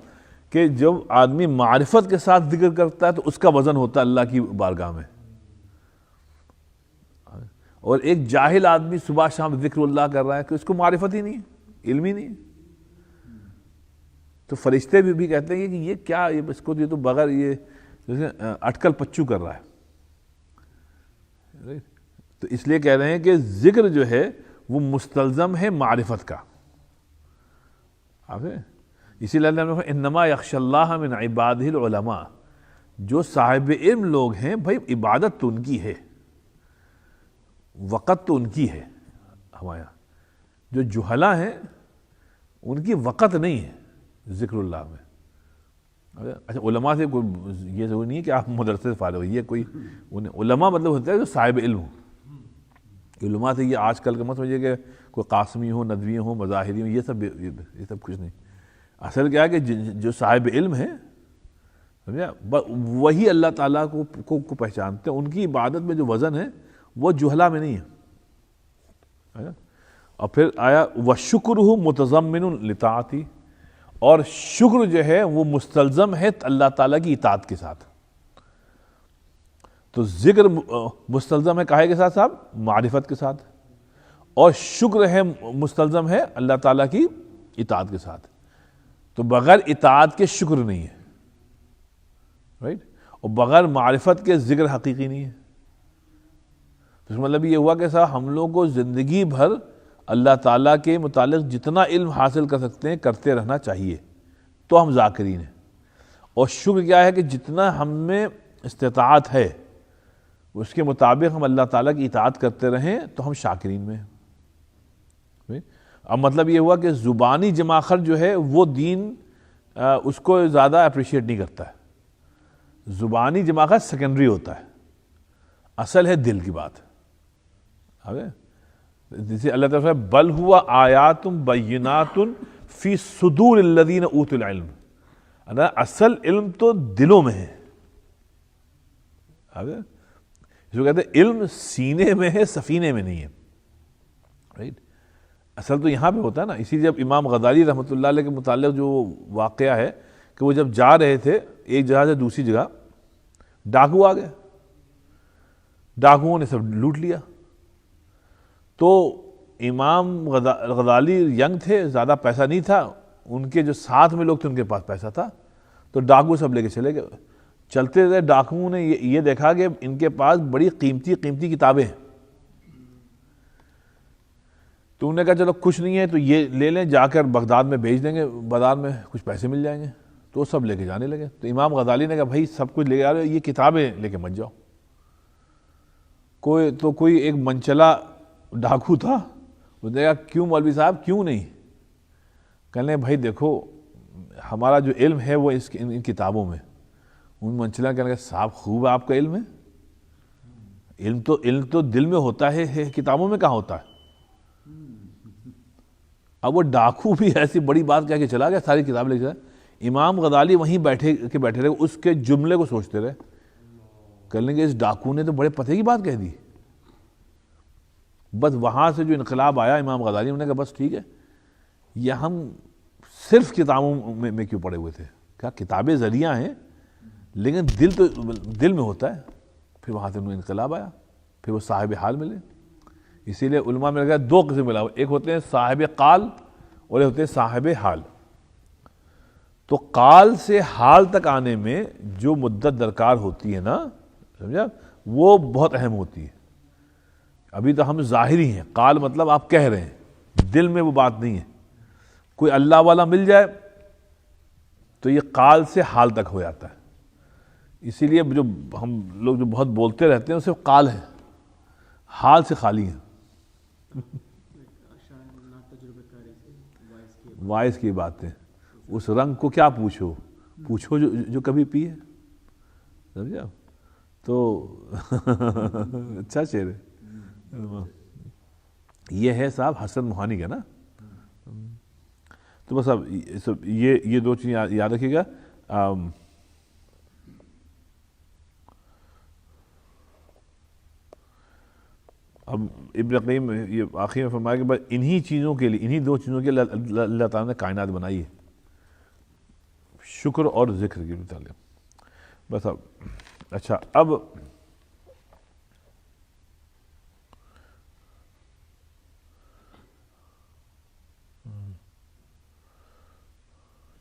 کہ جب آدمی معرفت کے ساتھ ذکر کرتا ہے تو اس کا وزن ہوتا ہے اللہ کی بارگاہ میں. اور ایک جاہل آدمی صبح شام ذکر اللہ کر رہا ہے کہ اس کو معرفت ہی نہیں ہے، علم ہی نہیں ہے. تو فرشتے بھی کہتے ہیں کہ یہ کیا، اس کو یہ تو بغیر یہ اٹکل پچو کر رہا ہے. تو اس لیے کہہ رہے ہیں کہ ذکر جو ہے وہ مستلزم ہے معرفت کا. اسی لیے اللہ نے فرمایا انما یخشی اللہ من عبادہ العلماء. جو صاحب علم لوگ ہیں بھائی عبادت تو ان کی ہے، وقت تو ان کی ہے. ہمارے جو جہلا ہیں ان کی وقت نہیں ہے ذکر اللہ میں. اچھا، علماء سے کوئی یہ ضروری نہیں ہے کہ آپ مدرسے سے فارغ ہوئیے، کوئی علماء مطلب ہوتا ہے جو صاحب علم ہو. علماء سے یہ آج کل کا مت سمجھیے کہ کوئی قاسمی ہو، ندوی ہو، مظاہری ہو، یہ سب کچھ نہیں. اصل کیا ہے کہ جو صاحب علم ہے وہی اللہ تعالیٰ کو پہچانتے ہیں. ان کی عبادت میں جو وزن ہے وہ جہلا میں نہیں ہے. اور پھر آیا وَشُكْرُهُ مُتَضَمِّنٌ لِطَاعَتِهِ، اور شکر جو ہے وہ مستلزم ہے اللہ تعالیٰ کی اطاعت کے ساتھ. تو ذکر مستلزم ہے کاہے کے ساتھ صاحب؟ معرفت کے ساتھ. اور شکر ہے مستلزم ہے اللہ تعالیٰ کی اطاعت کے ساتھ. تو بغیر اطاعت کے شکر نہیں ہے، رائٹ. اور بغیر معرفت کے ذکر حقیقی نہیں ہے. تو اس مطلب یہ ہوا کہ صاحب ہم لوگ کو زندگی بھر اللہ تعالیٰ کے متعلق جتنا علم حاصل کر سکتے ہیں کرتے رہنا چاہیے، تو ہم ذاکرین ہیں. اور شکر کیا ہے کہ جتنا ہم میں استطاعت ہے اس کے مطابق ہم اللہ تعالیٰ کی اطاعت کرتے رہیں تو ہم شاکرین میں ہیں. اب مطلب یہ ہوا کہ زبانی جمع خرچ جو ہے وہ دین اس کو زیادہ اپریشیٹ نہیں کرتا ہے. زبانی جمع خرچ سیکنڈری ہوتا ہے، اصل ہے دل کی بات. جسے اللہ تعالیٰ بل ہوا آیات بینات فی صدور الذین اوتوا العلم. اصل علم تو دلوں میں ہے. اس کو کہتے ہیں علم سینے میں ہے، سفینے میں نہیں ہے، رائٹ. اصل تو یہاں پہ ہوتا ہے نا. اسی جب امام غزالی رحمۃ اللہ علیہ کے متعلق جو واقعہ ہے کہ وہ جب جا رہے تھے ایک جگہ سے دوسری جگہ، ڈاکو آ گئے، ڈاکوؤں نے سب لوٹ لیا. تو امام غزالی ینگ تھے، زیادہ پیسہ نہیں تھا، ان کے جو ساتھ میں لوگ تھے ان کے پاس پیسہ تھا، تو ڈاکو سب لے کے چلے گئے. چلتے رہے، ڈاکوؤں نے یہ دیکھا کہ ان کے پاس بڑی قیمتی قیمتی کتابیں ہیں، تو انہوں نے کہا چلو کچھ نہیں ہے تو یہ لے لیں، جا کر بغداد میں بیچ دیں گے، بازار میں کچھ پیسے مل جائیں گے. تو سب لے کے جانے لگے. تو امام غزالی نے کہا بھائی سب کچھ لے کے آ رہے ہو، یہ کتابیں لے کے مت جاؤ. کوئی ایک منچلا ڈاکو تھا، اس نے کہا کیوں مولوی صاحب کیوں نہیں؟ کہنے بھائی دیکھو ہمارا جو علم ہے وہ ان کتابوں میں. ان منچلا کہنے لگا صاحب خوب ہے آپ کا علم ہے، علم تو دل میں ہوتا ہے، کتابوں میں کہاں ہوتا ہے. اب وہ ڈاکو بھی ایسی بڑی بات کہہ کے چلا گیا، ساری کتاب لے کے چلا. امام غزالی وہیں بیٹھے رہے، اس کے جملے کو سوچتے رہے. کہنے لگے اس ڈاکو نے تو بڑے پتے کی بات کہہ دی. بس وہاں سے جو انقلاب آیا امام غزالی نے کہا بس ٹھیک ہے، یہ ہم صرف کتابوں میں کیوں پڑے ہوئے تھے. کہا کتابیں ذریعہ ہیں لیکن دل تو دل میں ہوتا ہے. پھر وہاں سے انہیں انقلاب آیا، پھر وہ صاحب حال ملے. اسی لیے علماء میں لگا دو قسم ملا، ایک ہوتے ہیں صاحب قال اور ایک ہوتے ہیں صاحب حال. تو قال سے حال تک آنے میں جو مدت درکار ہوتی ہے نا، سمجھا، وہ بہت اہم ہوتی ہے. ابھی تو ہم ظاہری ہیں، قال مطلب آپ کہہ رہے ہیں، دل میں وہ بات نہیں ہے. کوئی اللہ والا مل جائے تو یہ قال سے حال تک ہو جاتا ہے. اسی لیے جو ہم لوگ جو بہت بولتے رہتے ہیں وہ صرف قال ہے، حال سے خالی ہیں. وائس کی باتیں، اس رنگ کو کیا پوچھو جو کبھی پیے. سمجھا؟ تو اچھا شعر ہے. یہ ہے صاحب حسن موہانی کا نا. تو بس اب یہ دو چیزیں یاد رکھیے گا. اب ابن قیم یہ آخر میں فرمایا کہ بس انہی چیزوں کے لیے، انہی دو چیزوں کے لیے اللہ تعالیٰ نے کائنات بنائی ہے، شکر اور ذکر کے متعلق. بس اب اچھا، اب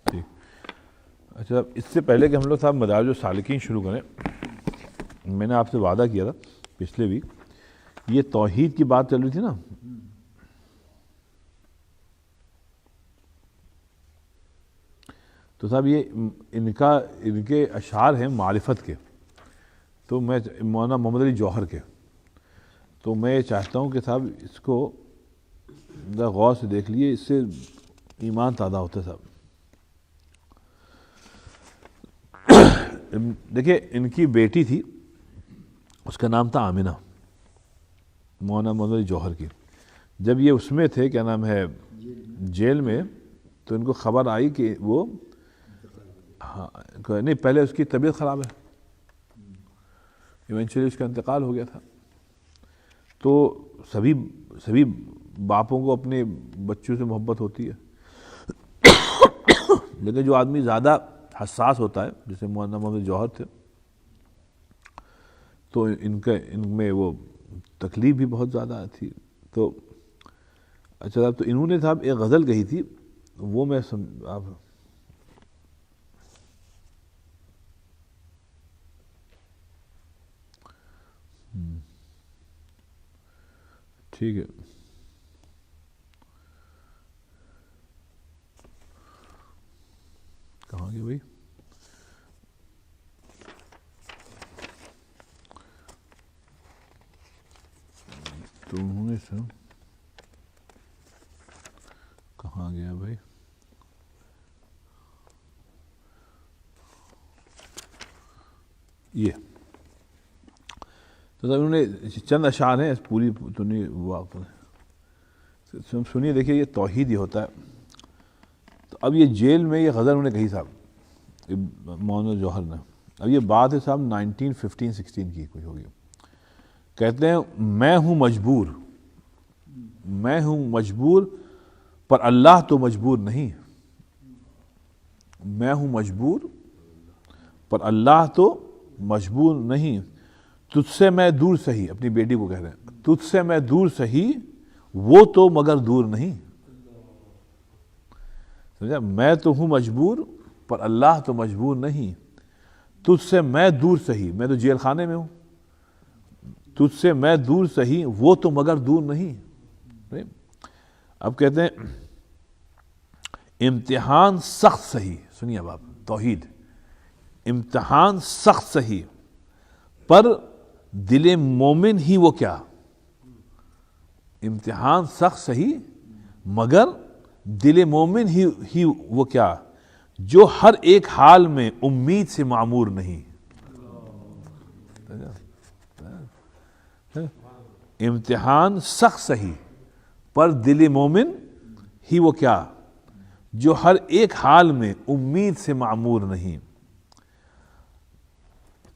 ٹھیک. اچھا، اس سے پہلے کہ ہم لوگ صاحب مدارج السالکین شروع کریں، میں نے آپ سے وعدہ کیا تھا پچھلے ویک، یہ توحید کی بات چل رہی تھی نا، تو صاحب یہ ان کے اشعار ہیں معرفت کے، تو میں مولانا محمد علی جوہر کے، تو میں چاہتا ہوں کہ صاحب اس کو ذرا غور سے دیکھ لیے، اس سے ایمان تازہ ہوتا ہے صاحب. دیکھیں ان کی بیٹی تھی، اس کا نام تھا آمنہ، مولانا محمد علی جوہر کی. جب یہ اس میں تھے، کیا نام ہے، جیل میں، تو ان کو خبر آئی کہ وہ نہیں، پہلے اس کی طبیعت خراب ہے، ایونچولی اس کا انتقال ہو گیا تھا. تو سبھی باپوں کو اپنے بچوں سے محبت ہوتی ہے، لیکن جو آدمی زیادہ حساس ہوتا ہے، جیسے مولانا محمد جوہر تھے، تو ان میں وہ تکلیف بھی بہت زیادہ تھی. تو اچھا صاحب، تو انہوں نے صاحب ایک غزل کہی تھی، وہ میں آپ ٹھیک ہے. کہاں گئے بھائی؟ تو انہوں نے سر کہاں گیا بھائی؟ یہ تو انہوں نے چند اشعار ہیں، پوری تو نہیں واقع سنیے. دیکھیے یہ توحید ہی ہوتا ہے. تو اب یہ جیل میں یہ غزل انہوں نے کہی صاحب مولانا جوہر نے. اب یہ بات ہے صاحب 1915-16 کی کچھ ہوگی. کہتے ہیں میں ہوں مجبور پر اللہ تو مجبور نہیں. میں ہوں مجبور پر اللہ تو مجبور نہیں. تجھ سے میں دور سہی، اپنی بیٹی کو کہہ رہے ہیں، تجھ سے میں دور سہی وہ تو مگر دور نہیں. سمجھا؟ میں تو ہوں مجبور پر اللہ تو مجبور نہیں. تجھ سے میں دور سہی، میں تو جیل خانے میں ہوں، تجھ سے میں دور سہی وہ تو مگر دور نہیں. اب کہتے ہیں امتحان سخت سہی. سنیے اب آپ، توحید، امتحان سخت سہی پر دل مومن ہی وہ کیا. امتحان سخت سہی مگر دل مومن ہی وہ کیا جو ہر ایک حال میں امید سے معمور نہیں. امتحان سخت سہی پر دل مومن ہی وہ کیا جو ہر ایک حال میں امید سے معمور نہیں.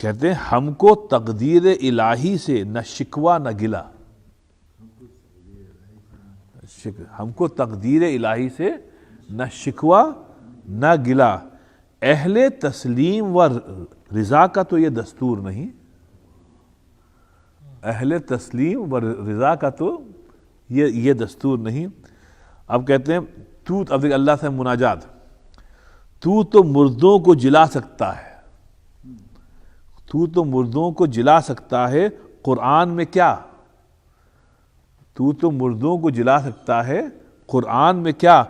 کہتے ہیں ہم کو تقدیر الہی سے نہ شکوہ نہ گلہ. ہم کو تقدیر الہی سے نہ شکوہ نہ گلہ. اہل تسلیم و رضا کا تو یہ دستور نہیں. اہل تسلیم و رضا کا تو یہ دستور نہیں. اب کہتے ہیں اب اللہ سے مناجات، تو مردوں کو جلا سکتا ہے، تو مردوں کو جلا سکتا ہے قرآن میں کیا. تو مردوں کو جلا سکتا ہے قرآن میں کیا.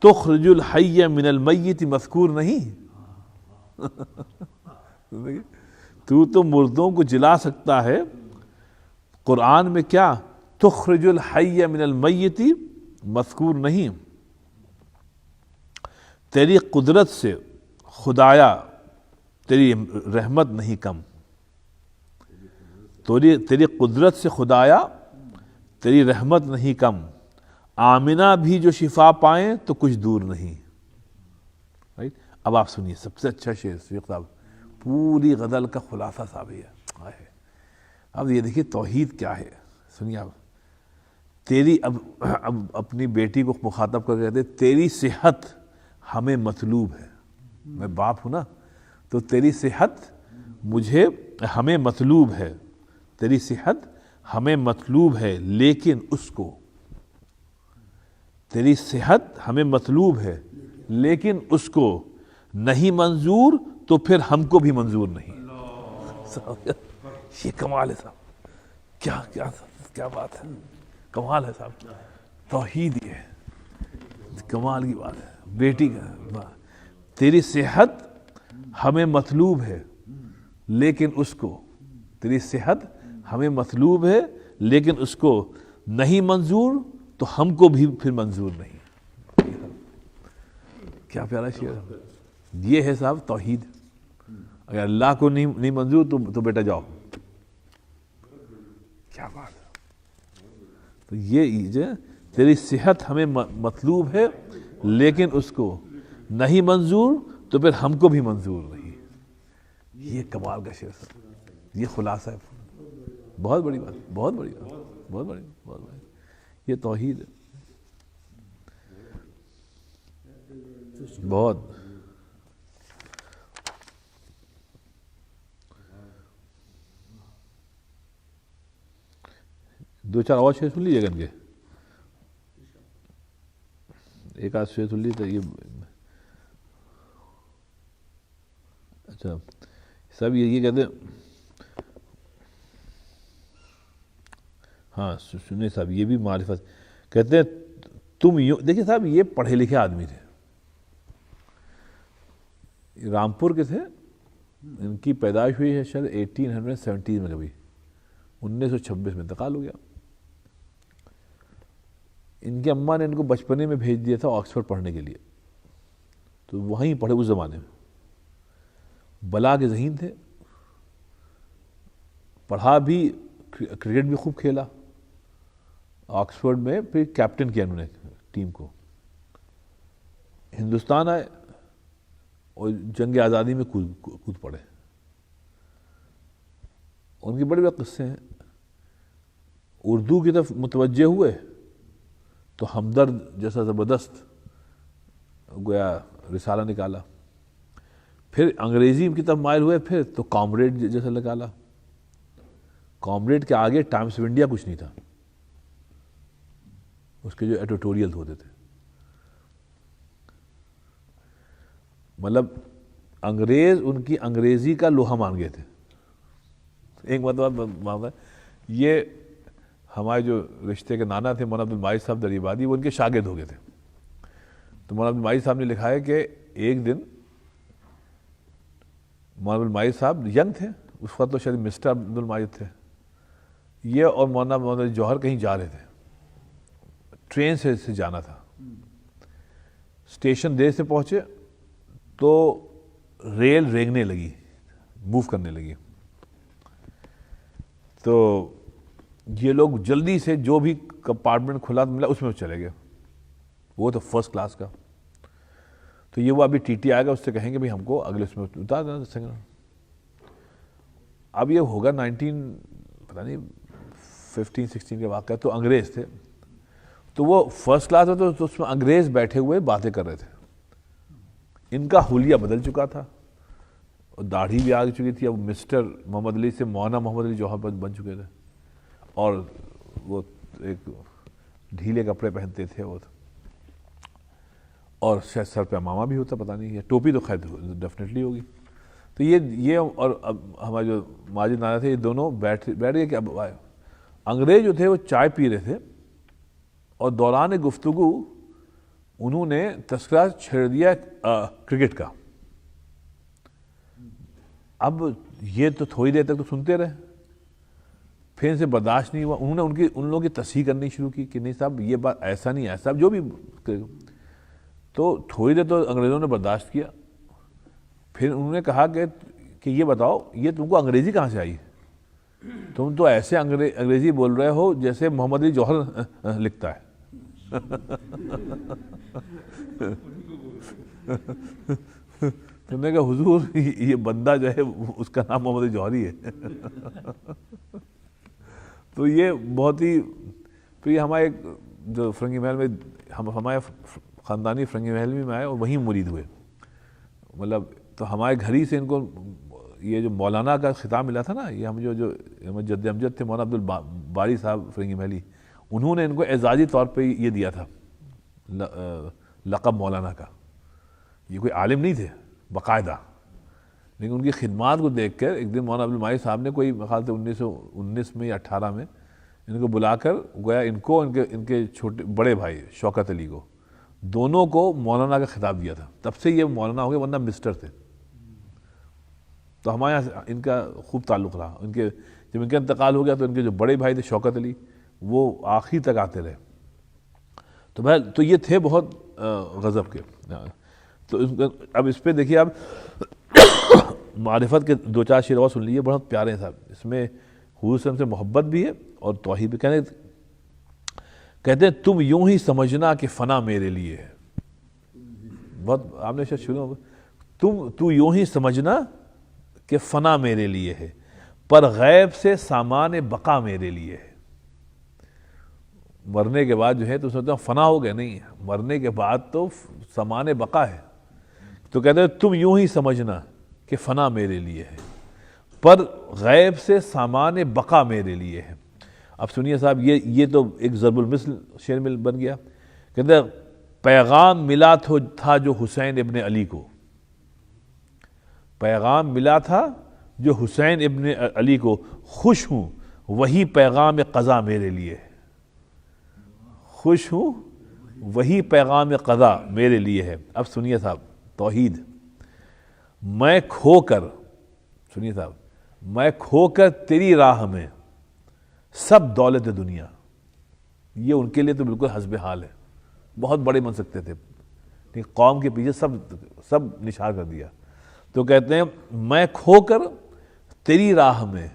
تخرج الحی من المیت مذکور نہیں. تو مردوں کو جلا سکتا ہے قرآن میں کیا. تخرج الحی من المیت مذکور نہیں. تیری قدرت سے خدایا تیری رحمت نہیں کم. تیری قدرت سے خدایا تیری رحمت نہیں کم. آمنہ بھی جو شفا پائیں تو کچھ دور نہیں. اب آپ سنیے سب سے اچھا شعر شیخ صاحب، پوری غزل کا خلاصہ صاحب یہ ہے. اب یہ دیکھیے توحید کیا ہے. سنیے اب تیری اب اپنی بیٹی کو مخاطب کر کے کہتے تیری صحت ہمیں مطلوب ہے. میں باپ ہوں نا، تو تیری صحت ہمیں مطلوب ہے. تیری صحت ہمیں مطلوب ہے لیکن اس کو. تیری صحت ہمیں مطلوب ہے لیکن اس کو نہیں منظور تو پھر ہم کو بھی منظور نہیں. یہ کمال ہے صاحب. کیا بات ہے، کمال ہے صاحب. توحید یہ ہے، کمال کی بات ہے. بیٹی کا تیری صحت ہمیں مطلوب ہے لیکن اس کو، تیری صحت ہمیں مطلوب ہے لیکن اس کو نہیں منظور تو ہم کو بھی پھر منظور نہیں. کیا پیارا شعر. یہ ہے صاحب توحید. اگر اللہ کو نہیں منظور تو بیٹا جاؤ. کیا بات ہے. تو یہ تیری صحت ہمیں مطلوب ہے لیکن اس کو نہیں منظور تو پھر ہم کو بھی منظور نہیں. یہ کمال کا شعر صاحب. یہ خلاصہ ہے. بہت بڑی بات، بہت بڑی بات، بہت بڑی، بہت بڑی. یہ توحید ہے. بہت. دو چار اور شعر سن لیجیے گا ان کے. ایک آدھ شعر سن لیجیے. یہ اچھا سب یہ کہتے ہیں. ہاں سنیں صاحب، یہ بھی معرفت. کہتے ہیں تم یوں دیکھیے صاحب، یہ پڑھے لکھے آدمی تھے، رامپور کے تھے. ان کی پیدائش ہوئی ہے شاید 1870 میں، کبھی 1926 میں انتقال ہو گیا. ان کے اماں نے ان کو بچپنے میں بھیج دیا تھا آکسفورڈ پڑھنے کے لیے، تو وہیں پڑھے. اس زمانے میں بلا کے ذہین تھے، پڑھا بھی، کرکٹ بھی خوب کھیلا. آکسفورڈ میں پھر کیپٹن کیا انہوں نے ٹیم کو. ہندوستان آئے اور جنگ آزادی میں کود پڑے. ان کی بڑے بڑے قصے ہیں. اردو کی طرف متوجہ ہوئے تو ہمدرد جیسا زبردست گویا رسالہ نکالا. پھر انگریزی کی طرف مائل ہوئے پھر تو کامریڈ جیسا نکالا. کامریڈ کے آگے ٹائمس آف انڈیا کچھ نہیں تھا. اس کے جو ایڈیٹوریل ہوتے تھے. مطلب انگریز ان کی انگریزی کا لوہا مان گئے تھے. ایک مطلب یہ ہمارے جو رشتے کے نانا تھے مولانا عبدالماجد صاحب دریابادی، وہ ان کے شاگرد ہو گئے تھے. تو مولانا عبدالماجد صاحب نے لکھا ہے کہ ایک دن مولانا عبدالماجد صاحب ینگ تھے اس وقت، تو شاید مسٹر عبدالماجد تھے، یہ اور مولانا محمد جوہر کہیں جا رہے تھے، ٹرین سے جانا تھا. اسٹیشن دیر سے پہنچے تو ریل رینگنے لگی، موو کرنے لگی. تو یہ لوگ جلدی سے جو بھی کمپارٹمنٹ کھلا ملا اس میں چلے گئے. وہ تو فرسٹ کلاس کا. تو یہ وہ ابھی ٹی ٹی آئے گا، اس سے کہیں گے بھائی ہم کو اگلے اس میں اتار دینا سنگل. اب یہ ہوگا 15-16 کے واقعہ. تو انگریز تھے، تو وہ فرسٹ کلاس میں تو اس میں انگریز بیٹھے ہوئے باتیں کر رہے تھے. ان کا حلیہ بدل چکا تھا اور داڑھی بھی آ چکی تھی. اب مسٹر محمد علی سے مولانا محمد علی جوہر بن چکے تھے، اور وہ ایک ڈھیلے کپڑے پہنتے تھے وہ، اور شاید سر پہ امامہ بھی ہوتا، پتہ نہیں، یا ٹوپی تو خیر ڈیفینیٹلی ہوگی. تو یہ اور اب ہمارے جو ماجد نانا تھے، یہ دونوں بیٹھ گئے کہ اب انگریز جو تھے وہ چائے پی رہے تھے، اور دوران گفتگو انہوں نے تذکرہ چھیڑ دیا کرکٹ کا. اب یہ تو تھوڑی دیر تک تو سنتے رہے، پھر سے برداشت نہیں ہوا. انہوں نے ان لوگوں کی تصحیح کرنی شروع کی کہ نہیں صاحب یہ بات ایسا نہیں، ایسا جو بھی. تو تھوڑی دیر تو انگریزوں نے برداشت کیا. پھر انہوں نے کہا کہ یہ بتاؤ یہ تم کو انگریزی کہاں سے آئی؟ تم تو ایسے انگریزی بول رہے ہو جیسے محمد علی جوہر لکھتا ہے. تم نے کہا حضور یہ بندہ جو ہے اس کا نام محمد علی جوہری ہے. تو یہ بہت ہی. پھر یہ ہمارے جو فرنگی محل میں ہمارے خاندانی فرنگی محل میں آئے اور وہیں مرید ہوئے. مطلب تو ہمارے گھر ہی سے ان کو یہ جو مولانا کا خطاب ملا تھا نا، یہ ہم جو جد امجد تھے مولانا عبدالباری صاحب فرنگی محلی، انہوں نے ان کو اعزازی طور پہ یہ دیا تھا لقب مولانا کا. یہ کوئی عالم نہیں تھے باقاعدہ، لیکن ان کی خدمات کو دیکھ کر ایک دن مولانا عبدالماجد صاحب نے کوئی خیال سے 1919 میں یا 18 میں ان کو بلا کر گویا ان کو ان کے چھوٹے بڑے بھائی شوکت علی کو دونوں کو مولانا کا خطاب دیا تھا. تب سے یہ مولانا ہو گئے، ورنہ مسٹر تھے. تو ہمارے یہاں ان کا خوب تعلق رہا. جب ان کا انتقال ہو گیا تو ان کے جو بڑے بھائی تھے شوکت علی، وہ آخری تک آتے رہے. تو یہ تھے بہت غضب کے. تو اب اس پہ دیکھیے، اب معرفت کے 2-4 شعر اور سن لیجیے، بہت پیارے ہیں صاحب. اس میں حضور صلی اللہ علیہ وسلم سے محبت بھی ہے اور توحید بھی. کہتے ہیں تم یوں ہی سمجھنا کہ فنا میرے لیے ہے. بہت آپ نے شاید شروع تو یوں ہی سمجھنا کہ فنا میرے لیے ہے، پر غیب سے سامان بقا میرے لیے ہے. مرنے کے بعد جو ہے تو سمجھتا ہوں فنا ہو گیا، نہیں، مرنے کے بعد تو سامان بقا ہے. تو کہتے ہیں تم یوں ہی سمجھنا کہ فنا میرے لیے ہے، پر غیب سے سامان بقا میرے لیے ہے. اب سنیے صاحب، یہ تو ایک ضرب المثل شعر میں بن گیا. کہتے ہیں پیغام ملا تھا جو حسین ابن علی کو، پیغام ملا تھا جو حسین ابن علی کو، خوش ہوں وہی پیغام قضا میرے لیے ہے. خوش ہوں وہی پیغام قضا میرے لیے ہے. اب سنیے صاحب توحید. میں کھو کر، سنیے صاحب، میں کھو کر تیری راہ میں سب دولت دنیا. یہ ان کے لیے تو بالکل حسب حال ہے، بہت بڑے بن سکتے تھے لیکن قوم کے پیچھے سب نشار کر دیا. تو کہتے ہیں میں کھو کر تیری راہ میں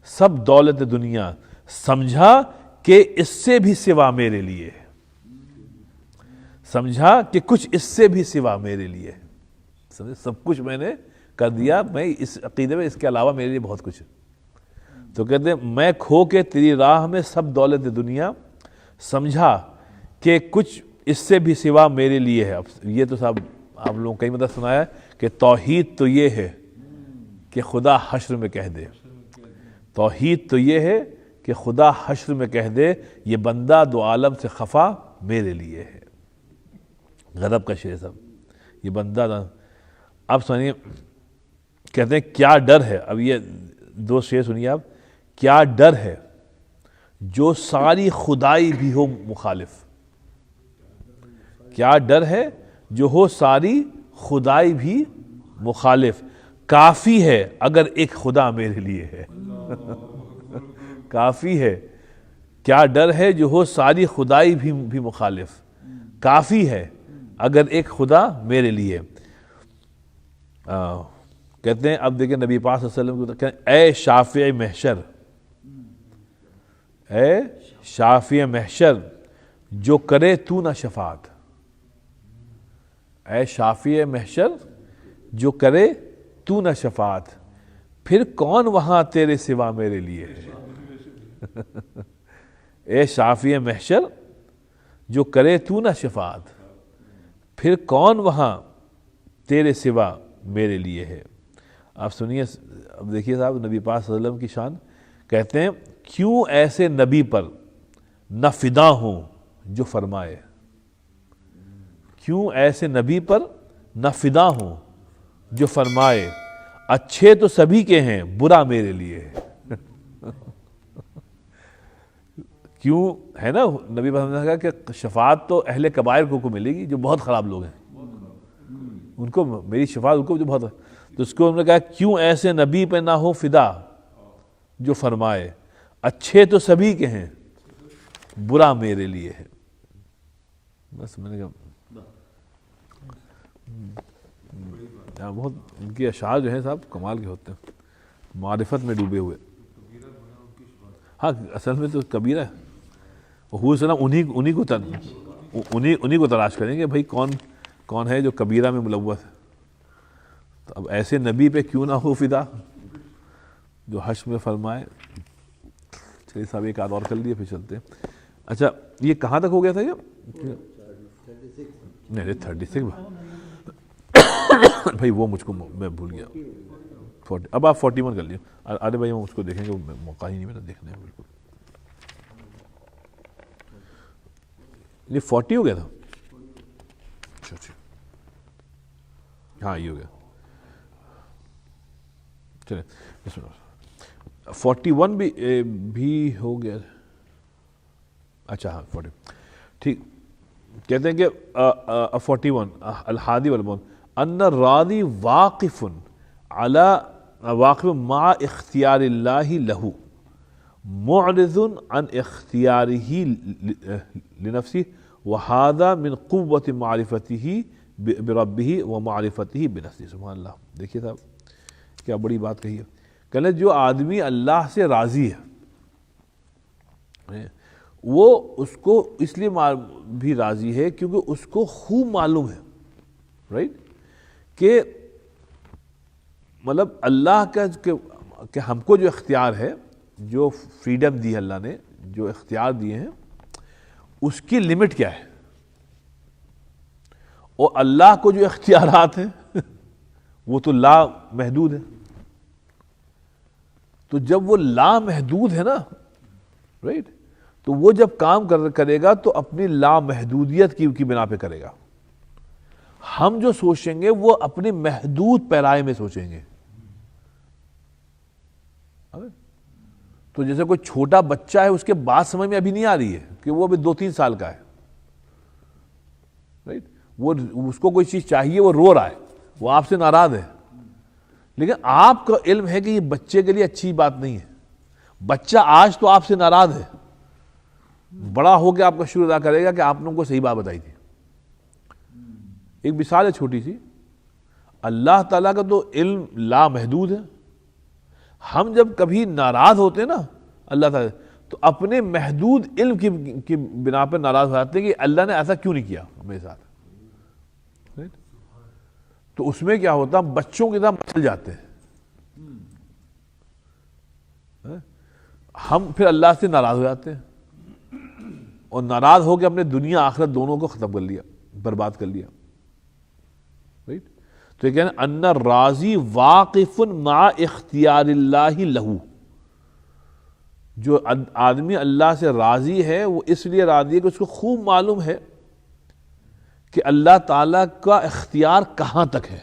سب دولت دنیا، سمجھا کہ اس سے بھی سوا میرے لیے ہے. سمجھا کہ کچھ اس سے بھی سوا میرے لیے ہے. سب کچھ میں نے کر دیا، میں اس عقیدے میں اس کے علاوہ میرے لیے بہت کچھ ہے. تو کہتے ہیں میں کھو کے تیری راہ میں سب دولت دنیا، سمجھا کہ کچھ اس سے بھی سوا میرے لیے ہے. اب یہ تو صاحب آپ لوگوں کئی مدد سنایا کہ توحید تو یہ ہے کہ خدا حشر میں کہہ دے. توحید تو یہ ہے کہ کہ خدا حشر میں کہہ دے یہ بندہ دو عالم سے خفا میرے لیے ہے. غضب کا شعر صاحب, یہ بندہ. اب سنیے کہتے ہیں کیا ڈر ہے, اب یہ دو شعر سنیے آپ. کیا ڈر ہے جو ساری خدائی بھی ہو مخالف, کیا ڈر ہے جو ہو ساری خدائی بھی مخالف, کافی ہے اگر ایک خدا میرے لیے ہے. کافی ہے, کیا ڈر ہے جو ہو ساری خدائی بھی مخالف, کافی ہے اگر ایک خدا میرے لیے. کہتے ہیں اب دیکھیں نبی پاک صلی اللہ علیہ وسلم کو کہتے ہیں اے شافع محشر, اے شافع محشر جو کرے تو نہ شفاعت, اے شافع محشر جو کرے تو نہ شفاعت, پھر کون وہاں تیرے سوا میرے لیے ہے. اے شافع محشر جو کرے تو نہ شفاعت, پھر کون وہاں تیرے سوا میرے لیے ہے. آپ سنیے, اب دیکھیے صاحب نبی پاک صلی اللہ علیہ وسلم کی شان. کہتے ہیں کیوں ایسے نبی پر نہ فدا ہوں جو فرمائے, کیوں ایسے نبی پر نہ فدا ہوں جو فرمائے اچھے تو سبھی کے ہیں برا میرے لیے ہے. کیوں ہے نا, نبی پاک نے کہا کہ شفاعت تو اہل کبائر کو ملے گی جو بہت خراب لوگ ہیں, ان کو میری شفاعت ان کو جو بہت, تو اس کو انہوں نے کہا کیوں ایسے نبی پہ نہ ہو فدا جو فرمائے اچھے تو سبھی کے ہیں برا میرے لیے ہے. بس میں نے کہا بہت ان کے اشعار جو ہیں صاحب کمال کے ہوتے ہیں, معرفت میں ڈوبے ہوئے. ہاں اصل میں تو کبیرہ ہے, حضور صلی اللہ علیہ وسلم انہی کو تلاش کریں گے بھائی کون ہے جو کبیرہ میں ملوث ہے. تو اب ایسے نبی پہ کیوں نہ ہو فدا جو حشر میں فرمائے. چلیے صاحب ایک آدھ اور کر لیے پھر چلتے ہیں. اچھا یہ کہاں تک ہو گیا تھا یہ؟ نہیں 36 بھائی وہ مجھ کو میں بھول گیا. 40 اب آپ 41 کر لیے. ارے بھائی ہم اس کو دیکھیں گے, موقع ہی نہیں میرا دیکھنے میں. بالکل یہ 40 ہو گیا تھا. اچھا ہاں یہ ہو گیا. چلیں بسم اللہ. 41 بھی ہو گیا. اچھا ہاں 40 ٹھیک. کہتے ہیں کہ 41 الحادی والبون ان الراضی واقف مع اختیار اللہ لہو معرض عن اختیارہ لنفسہ وہذا من قوت معرفتہ بربہ ومعرفتہ بنفسہ. سبحان اللہ. دیکھیے صاحب کیا بڑی بات کہی ہے. کہنے جو آدمی اللہ سے راضی ہے وہ اس کو اس لیے بھی راضی ہے کیونکہ اس کو خوب معلوم ہے رائٹ کہ مطلب اللہ کا کہ ہم کو جو اختیار ہے, جو فریڈم دی ہے اللہ نے, جو اختیار دیے ہیں, اس کی لمٹ کیا ہے, اور اللہ کو جو اختیارات ہیں وہ تو لا محدود ہے. تو جب وہ لا محدود ہے نا رائٹ, تو وہ جب کام کرے گا تو اپنی لامحدودیت کی بنا پہ کرے گا. ہم جو سوچیں گے وہ اپنی محدود پیرائے میں سوچیں گے. تو جیسے کوئی چھوٹا بچہ ہے, اس کے بات سمجھ میں ابھی نہیں آ رہی ہے کہ وہ ابھی 2-3 سال کا ہے رائٹ. وہ اس کو کوئی چیز چاہیے, وہ رو رہا ہے, وہ آپ سے ناراض ہے, لیکن آپ کا علم ہے کہ یہ بچے کے لیے اچھی بات نہیں ہے. بچہ آج تو آپ سے ناراض ہے, بڑا ہو کے آپ کا شکر ادا کرے گا کہ آپ نے ان کو صحیح بات بتائی تھی. ایک مثال ہے چھوٹی سی. اللہ تعالیٰ کا تو علم لامحدود ہے. ہم جب کبھی ناراض ہوتے ہیں نا اللہ تعالیٰ, تو اپنے محدود علم کی بنا پر ناراض ہو جاتے ہیں کہ اللہ نے ایسا کیوں نہیں کیا میرے ساتھ. تو اس میں کیا ہوتا, بچوں کی طرح مچل جاتے ہیں. ہم پھر اللہ سے ناراض ہو جاتے ہیں, اور ناراض ہو کے اپنے دنیا آخرت دونوں کو ختم کر لیا, برباد کر لیا رائٹ. تو یہ کہنا ان الراضی واقف مع اختیار اللہ لہو, جو آدمی اللہ سے راضی ہے وہ اس لیے راضی ہے کہ اس کو خوب معلوم ہے کہ اللہ تعالیٰ کا اختیار کہاں تک ہے.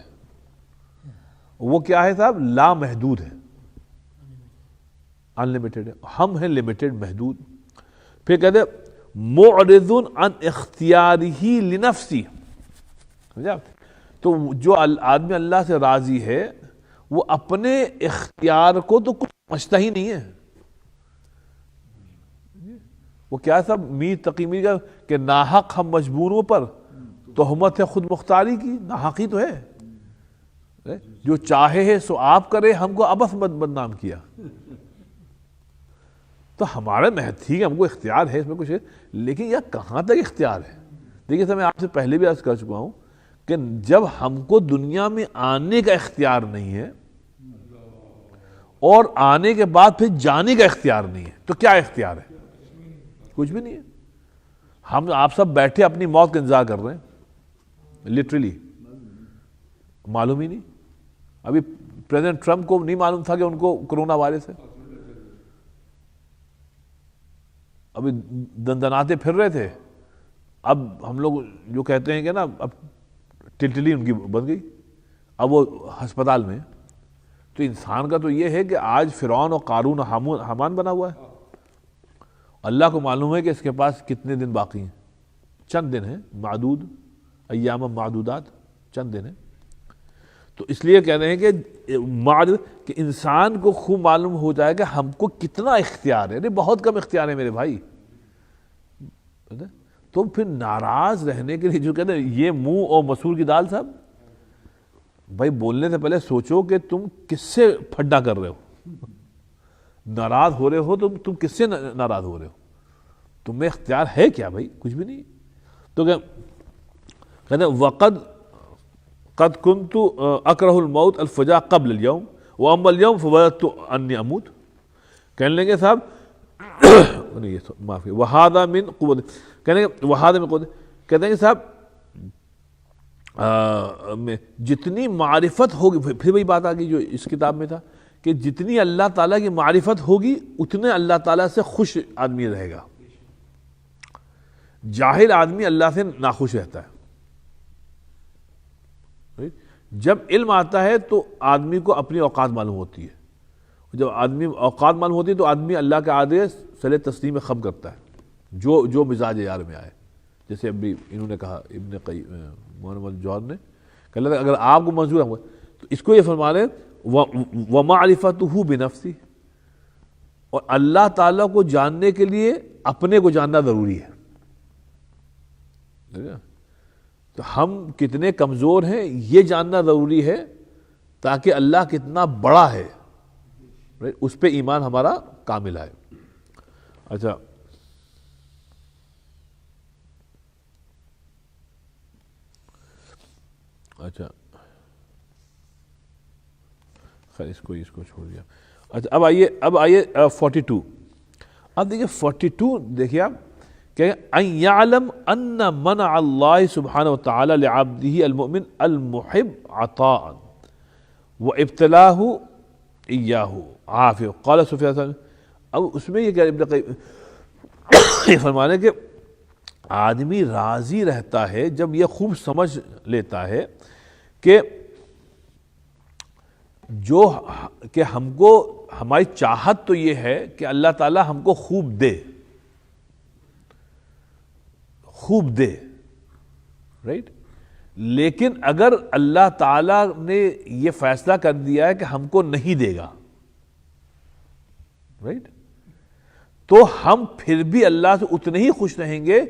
وہ کیا ہے صاحب؟ لامحدود ہے، ان لمیٹڈ ہے. ہم ہیں لمیٹڈ، محدود. پھر کہتے معرض عن اختیارہ لنفسی. تو جو آدمی اللہ سے راضی ہے وہ اپنے اختیار کو تو کچھ سمجھتا ہی نہیں ہے. وہ کیا سب میر تقی میر کا کہ ناحق ہم مجبوروں پر تہمت ہے خود مختاری کی. ناحق ہی تو ہے، جو چاہے ہے سو آپ کرے، ہم کو ابس بدنام کیا. تو ہمارے محض ٹھیک ہے، ہم کو اختیار ہے، اس میں کچھ ہے، لیکن یہ کہاں تک اختیار ہے؟ دیکھیے سر، میں آپ سے پہلے بھی عرض کر چکا ہوں کہ جب ہم کو دنیا میں آنے کا اختیار نہیں ہے اور آنے کے بعد پھر جانے کا اختیار نہیں ہے تو کیا اختیار ہے؟ کچھ بھی نہیں ہے. ہم آپ سب بیٹھے اپنی موت کا انتظار کر رہے ہیں، لٹرلی معلوم ہی نہیں. ابھی پریزیڈنٹ ٹرمپ کو نہیں معلوم تھا کہ ان کو کرونا وائرس ہے، ابھی دندناتے پھر رہے تھے. اب ہم لوگ جو کہتے ہیں کہ نا اب ٹلٹلی ان کی بن گئی، اب وہ ہسپتال میں. تو انسان کا تو یہ ہے کہ آج فرعون اور قارون اور حامان بنا ہوا ہے. اللہ کو معلوم ہے کہ اس کے پاس کتنے دن باقی ہیں. چند دن ہیں، معدود، ایام معدودات، چند دن ہیں. تو اس لیے کہہ رہے ہیں کہ انسان کو خوب معلوم ہو جائے کہ ہم کو کتنا اختیار ہے. بہت کم اختیار ہے میرے بھائی. تو پھر ناراض رہنے کے لیے جو کہتے ہیں یہ منہ اور مسور کی دال. صاحب بھائی بولنے سے پہلے سوچو کہ تم کس سے پھڈا کر رہے ہو. ناراض ہو رہے ہو تم کس سے ناراض ہو رہے ہو؟ تمہیں اختیار ہے کیا بھائی؟ کچھ بھی نہیں. تو کہتے ہیں وقد قد كنت اکرہ الموت الفجاء قبل اليوم واما اليوم فوددت انی اموت. کہنے لگے صاحب معافی وہذا من قوت، کہنے لگے وہذا من قوت، کہتے ہیں کہ صاحب جتنی معرفت ہوگی، پھر وہی بات آ گئی جو اس کتاب میں تھا کہ جتنی اللہ تعالیٰ کی معرفت ہوگی اتنے اللہ تعالیٰ سے خوش آدمی رہے گا. جاہل آدمی اللہ سے ناخوش رہتا ہے. جب علم آتا ہے تو آدمی کو اپنی اوقات معلوم ہوتی ہے. جب آدمی اوقات معلوم ہوتی ہے تو آدمی اللہ کے آدھے صلہ تسلیم خم کرتا ہے جو مزاج یار میں آئے. جیسے ابھی انہوں نے کہا ابن محمد جوہر نے کہ اللہ اگر آپ کو منظور ہے تو اس کو یہ فرما رہے وَمَعْرِفَتُهُ بِنَفْسِهِ، اور اللہ تعالیٰ کو جاننے کے لیے اپنے کو جاننا ضروری ہے. تو ہم کتنے کمزور ہیں یہ جاننا ضروری ہے تاکہ اللہ کتنا بڑا ہے اس پہ ایمان ہمارا کامل ہے. اچھا خیر اس کو چھوڑ دیا. اچھا اب آئیے 42. اب دیکھیے 42 دیکھیے آپ کہ ان یعلم ان منع اللہ سبحانہ وتعالی لعبدہ المؤمن المحب عطاء وابتلاہ ایاہ عافیہ. قال سفیان، اب اس میں یہ کہ ابن قیم فرمانے کہ آدمی راضی رہتا ہے جب یہ خوب سمجھ لیتا ہے کہ ہم کو ہماری چاہت تو یہ ہے کہ اللہ تعالیٰ ہم کو خوب دے رائٹ. لیکن اگر اللہ تعالیٰ نے یہ فیصلہ کر دیا ہے کہ ہم کو نہیں دے گا رائٹ، تو ہم پھر بھی اللہ سے اتنے ہی خوش رہیں گے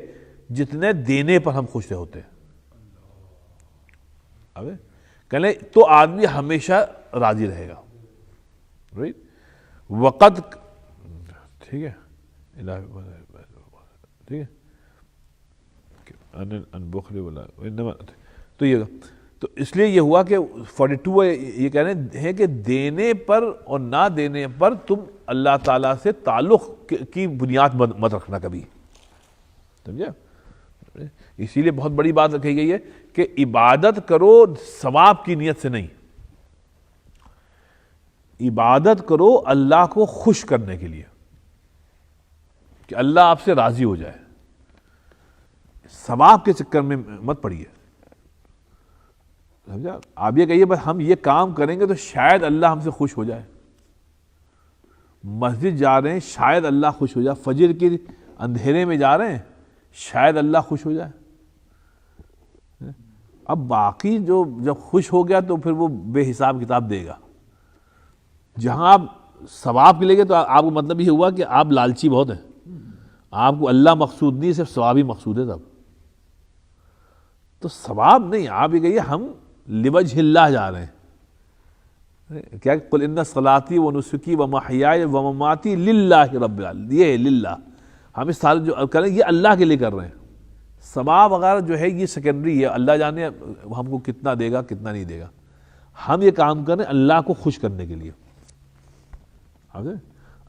جتنے دینے پر ہم خوش ہوتے ہیں. کہنے تو آدمی ہمیشہ راضی رہے گا رائٹ. وقت ٹھیک ہے ٹھیک ہے تو اس لیے یہ ہوا کہ 42 یہ کہہ رہے ہیں کہ دینے پر اور نہ دینے پر تم اللہ تعالیٰ سے تعلق کی بنیاد مت رکھنا کبھی. سمجھا؟ اسی لیے بہت بڑی بات کہی گئی ہے کہ عبادت کرو ثواب کی نیت سے نہیں، عبادت کرو اللہ کو خوش کرنے کے لیے. کہ اللہ آپ سے راضی ہو جائے. ثواب کے چکر میں مت پڑیے. سمجھا؟ آپ یہ کہیے بس ہم یہ کام کریں گے تو شاید اللہ ہم سے خوش ہو جائے. مسجد جا رہے ہیں شاید اللہ خوش ہو جائے. فجر کے اندھیرے میں جا رہے ہیں شاید اللہ خوش ہو جائے. اب باقی جو جب خوش ہو گیا تو پھر وہ بے حساب کتاب دے گا. جہاں آپ ثواب کے لے گئے تو آپ کو مطلب یہ ہوا کہ آپ لالچی بہت ہیں. آپ کو اللہ مقصود نہیں، صرف ثواب ہی مقصود ہے. تب تو ثواب نہیں، آپ یہ کہیے ہم لوجہ اللہ جا رہے ہیں. کیا قل ان صلاتی و نسکی و محیاي و مماتی للہ رب العالمین. یہ ہے للہ، ہم اس سال جو کریں یہ اللہ کے لیے کر رہے ہیں. ثواب وغیرہ جو ہے یہ سیکنڈری ہے، اللہ جانے ہم کو کتنا دے گا کتنا نہیں دے گا. ہم یہ کام کر رہے ہیں اللہ کو خوش کرنے کے لیے.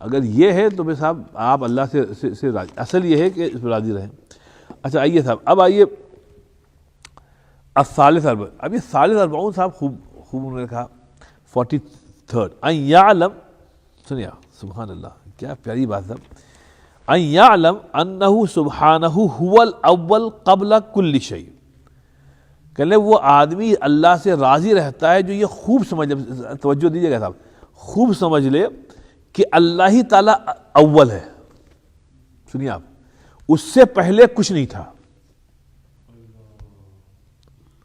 اگر یہ ہے تو بھائی صاحب آپ اللہ سے راضی. اصل یہ ہے کہ اس پہ راضی رہیں. اچھا آئیے صاحب، اب آئیے الثالث اربعون. اب یہ ثالث اربعون صاحب خوب انہوں نے کہا. 43 ان یعلم، سنیا سبحان اللہ کیا پیاری بات صاحب. ان یعلم انہ سبحانہ هو الاول قبل کل شیء. کہ لے وہ آدمی اللہ سے راضی رہتا ہے جو یہ خوب سمجھ لے. توجہ دیجیے گا صاحب، خوب سمجھ لے کہ اللہ ہی تعالیٰ اول ہے. سنیے آپ، اس سے پہلے کچھ نہیں تھا.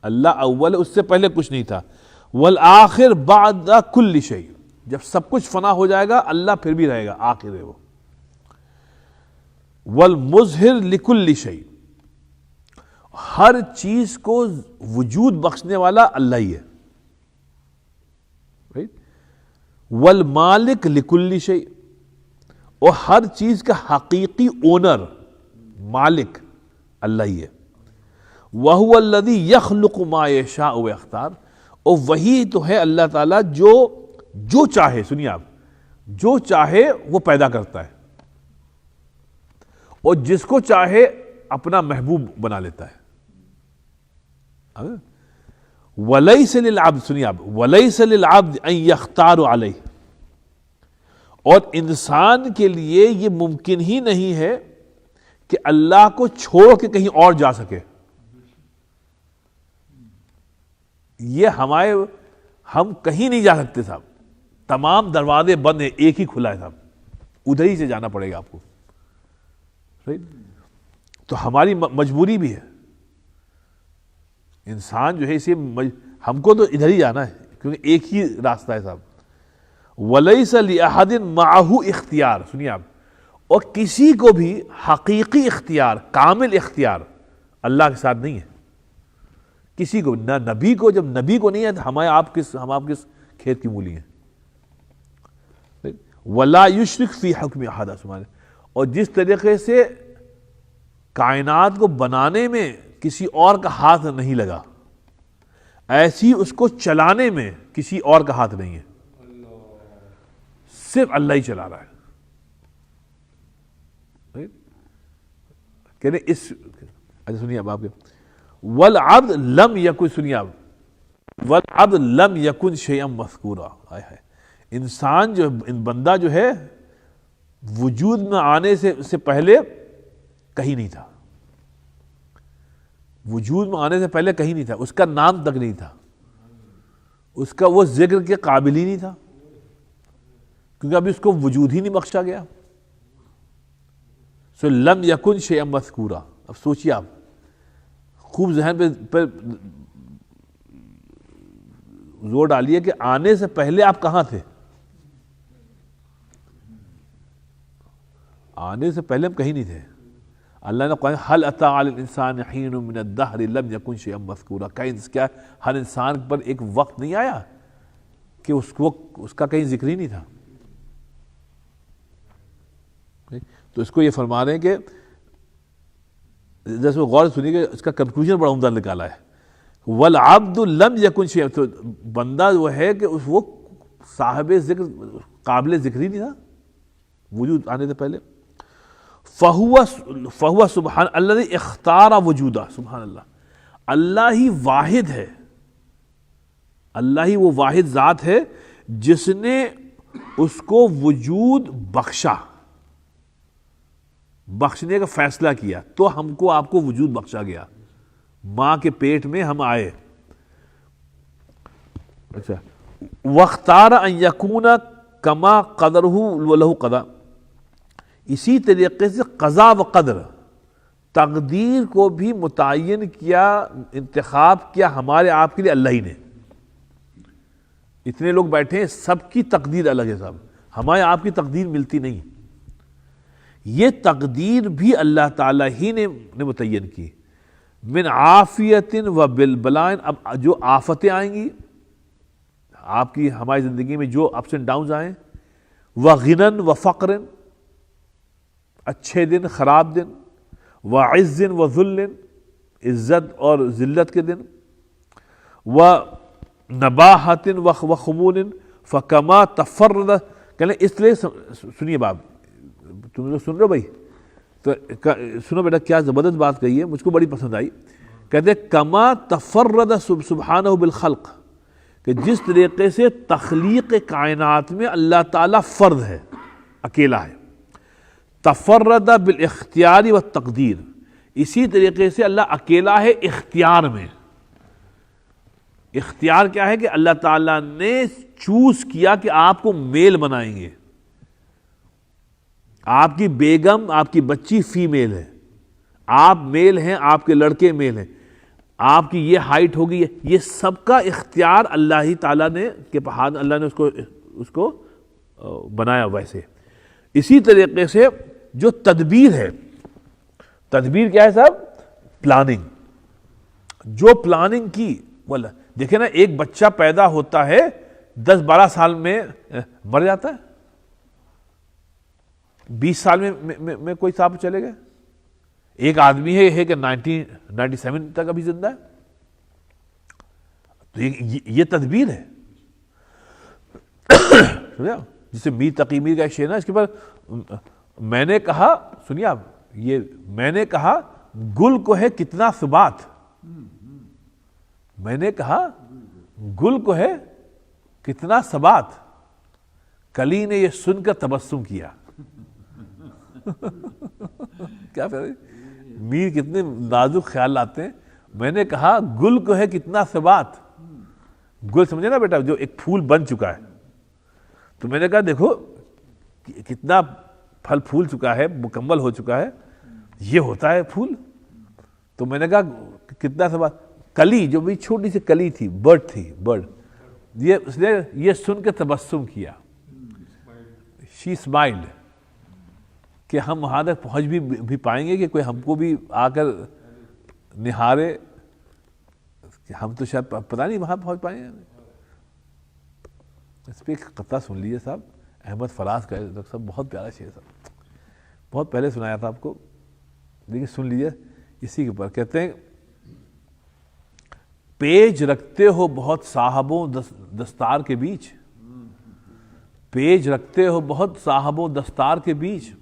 اللہ اول ہے، اس سے پہلے کچھ نہیں تھا. والآخر بعد کل شیء. جب سب کچھ فنا ہو جائے گا اللہ پھر بھی رہے گا، آخر ہے وہ. والمظہر لکل شیء. ہر چیز کو وجود بخشنے والا اللہ ہی ہے. والمالک لکل شیء. اور ہر چیز کا حقیقی اونر، مالک اللہ ہی ہے. وَهُوَ الَّذِي يَخْلُقُ مَا يَشَاءُ وَيَخْتَارُ. اور وہی تو ہے اللہ تعالیٰ جو چاہے، سنیے آپ، جو چاہے وہ پیدا کرتا ہے اور جس کو چاہے اپنا محبوب بنا لیتا ہے. وَلَيْسَ لِلْعَبْدِ، سنیے آپ، وَلَيْسَ لِلْعَبْدِ أَن يَخْتَارُ عَلَيْهِ. اور انسان کے لیے یہ ممکن ہی نہیں ہے کہ اللہ کو چھوڑ کے کہیں اور جا سکے. یہ ہم کہیں نہیں جا سکتے صاحب. تمام دروازے بند ہیں، ایک ہی کھلا ہے صاحب، ادھر ہی سے جانا پڑے گا آپ کو. تو ہماری مجبوری بھی ہے. انسان جو ہے اسے ہم کو تو ادھر ہی جانا ہے کیونکہ ایک ہی راستہ ہے صاحب. وَلَيْسَ لِأَحَدٍ مَعَهُ اختیار. سنیے آپ، اور کسی کو بھی حقیقی اختیار، کامل اختیار اللہ کے ساتھ نہیں ہے. کسی کو، نہ نبی کو. جب نبی کو نہیں ہے تو ہم آپ کس کھیت کی مولی ہیں. وَلَا يُشْرِكْ فِي حُكْمِ أَحَدٍ. اور جس طریقے سے کائنات کو بنانے میں کسی اور کا ہاتھ نہیں لگا، ایسی اس کو چلانے میں کسی اور کا ہاتھ نہیں ہے. صرف اللہ ہی چلا رہا ہے. کہنے اس اچھا سنیے اب آپ کے والعبد لم یکن. سنیے اب، والعبد لم یکن شیئا مذکورا. انسان جو بندہ جو ہے وجود میں آنے سے پہلے کہیں نہیں تھا. وجود میں آنے سے پہلے کہیں نہیں تھا. اس کا نام تک نہیں تھا. اس کا وہ ذکر کے قابل ہی نہیں تھا کیونکہ ابھی اس کو وجود ہی نہیں بخشا گیا. سو لم یکن شیئا مذکورا. اب سوچیے آپ، خوب ذہن پہ زور ڈالیے کہ آنے سے پہلے آپ کہاں تھے. آنے سے پہلے ہم کہیں نہیں تھے. اللہ نے قرآن هل اتى على الانسان حين من الدهر لم يكن شيئا مذكورا. کیا ہر انسان پر ایک وقت نہیں آیا کہ اس کا کہیں ذکر ہی نہیں تھا. تو اس کو یہ فرما رہے ہیں کہ جیسے غور سنیے کہ اس کا کنکلوژن بڑا عمدہ نکالا ہے. والعبد لم یکن شیئا. تو بندہ جو ہے کہ وہ صاحب ذکر، قابل ذکر ہی نہیں تھا وجود آنے سے پہلے. فہو سبحان الذی اختار وجودہ. سبحان اللہ، اللہ ہی واحد ہے. اللہ ہی وہ واحد ذات ہے جس نے اس کو وجود بخشا. بخشنے کا فیصلہ کیا تو ہم کو آپ کو وجود بخشا گیا، ماں کے پیٹ میں ہم آئے. اچھا وَاخْتَارَ أَن يَكُونَ كَمَا قَدَرُهُ وَلَهُ قَضَى، اسی طریقے سے قضا و قدر، تقدیر کو بھی متعین کیا، انتخاب کیا ہمارے آپ کے لیے اللہ ہی نے. اتنے لوگ بیٹھے ہیں، سب کی تقدیر الگ ہے صاحب، ہمارے آپ کی تقدیر ملتی نہیں. یہ تقدیر بھی اللہ تعالیٰ ہی نے متعین کی. من عافیت و بالبلائن، اب جو آفتیں آئیں گی آپ کی ہماری زندگی میں، جو اپس اینڈ ڈاؤنز آئیں، وغنن و فقرن، اچھے دن خراب دن، وعز و ذل، عزت اور ذلت کے دن، ونباحت و خمول، فکما تفرد، کہلیں اس لیے سنیے باب، تم لوگ سن رہے ہو بھائی؟ تو سنو بیٹا، کیا زبردست بات کہی ہے، مجھ کو بڑی پسند آئی. کہتے کما تفرد سبحانہ بالخلق، کہ جس طریقے سے تخلیق کائنات میں اللہ تعالیٰ فرد ہے، اکیلا ہے. تفرد بالاختیار والتقدیر، اسی طریقے سے اللہ اکیلا ہے اختیار میں. اختیار کیا ہے؟ کہ اللہ تعالیٰ نے چوز کیا کہ آپ کو میل بنائیں گے. آپ کی بیگم، آپ کی بچی فیمیل ہے، آپ میل ہیں، آپ کے لڑکے میل ہیں، آپ کی یہ ہائٹ ہوگی، یہ سب کا اختیار اللہ ہی تعالیٰ نے کہ اللہ نے اس کو بنایا ویسے. اسی طریقے سے جو تدبیر ہے، تدبیر کیا ہے صاحب؟ پلاننگ. جو پلاننگ کی، واللہ دیکھیں نا، ایک بچہ پیدا ہوتا ہے 10-12 سال میں مر جاتا ہے، 20 سال میں کوئی صاحب چلے گئے. ایک آدمی ہے کہ 97 تک ابھی زندہ ہے. تو یہ تدبیر ہے. جسے میر تقی میر کا شعر نا، اس کے بعد میں نے کہا، سنیے آپ، یہ میں نے کہا گل کو ہے کتنا ثبات، میں نے کہا گل کو ہے کتنا ثبات، کلی نے یہ سن کر تبسم کیا. کیا میر کتنے نازک خیال لاتے ہیں. میں نے کہا گل کو ہے کتنا ثبات، گل سمجھے نا بیٹا، جو ایک پھول بن چکا ہے. تو میں نے کہا دیکھو کتنا پھل پھول چکا ہے، مکمل ہو چکا ہے، یہ ہوتا ہے پھول. تو میں نے کہا کتنا ثبات، کلی جو بھی چھوٹی سی کلی تھی، برڈ تھی، برڈ، یہ اس نے یہ سن کے تبسم کیا. شی اسمائلڈ، کہ ہم وہاں تک پہنچ بھی پائیں گے کہ کوئی ہم کو بھی آ کر نہارے، کہ ہم تو شاید پتہ نہیں وہاں پہنچ پائیں گے. اس پہ ایک قطعہ سن لیجیے صاحب، احمد فراز کا صاحب، بہت پیارا شعر صاحب، بہت پہلے سنایا تھا آپ کو، لیکن سن لیجیے اسی کے اوپر. کہتے ہیں پیج رکھتے ہو بہت صاحبوں دستار کے بیچ، پیج رکھتے ہو بہت صاحبوں دستار کے بیچ،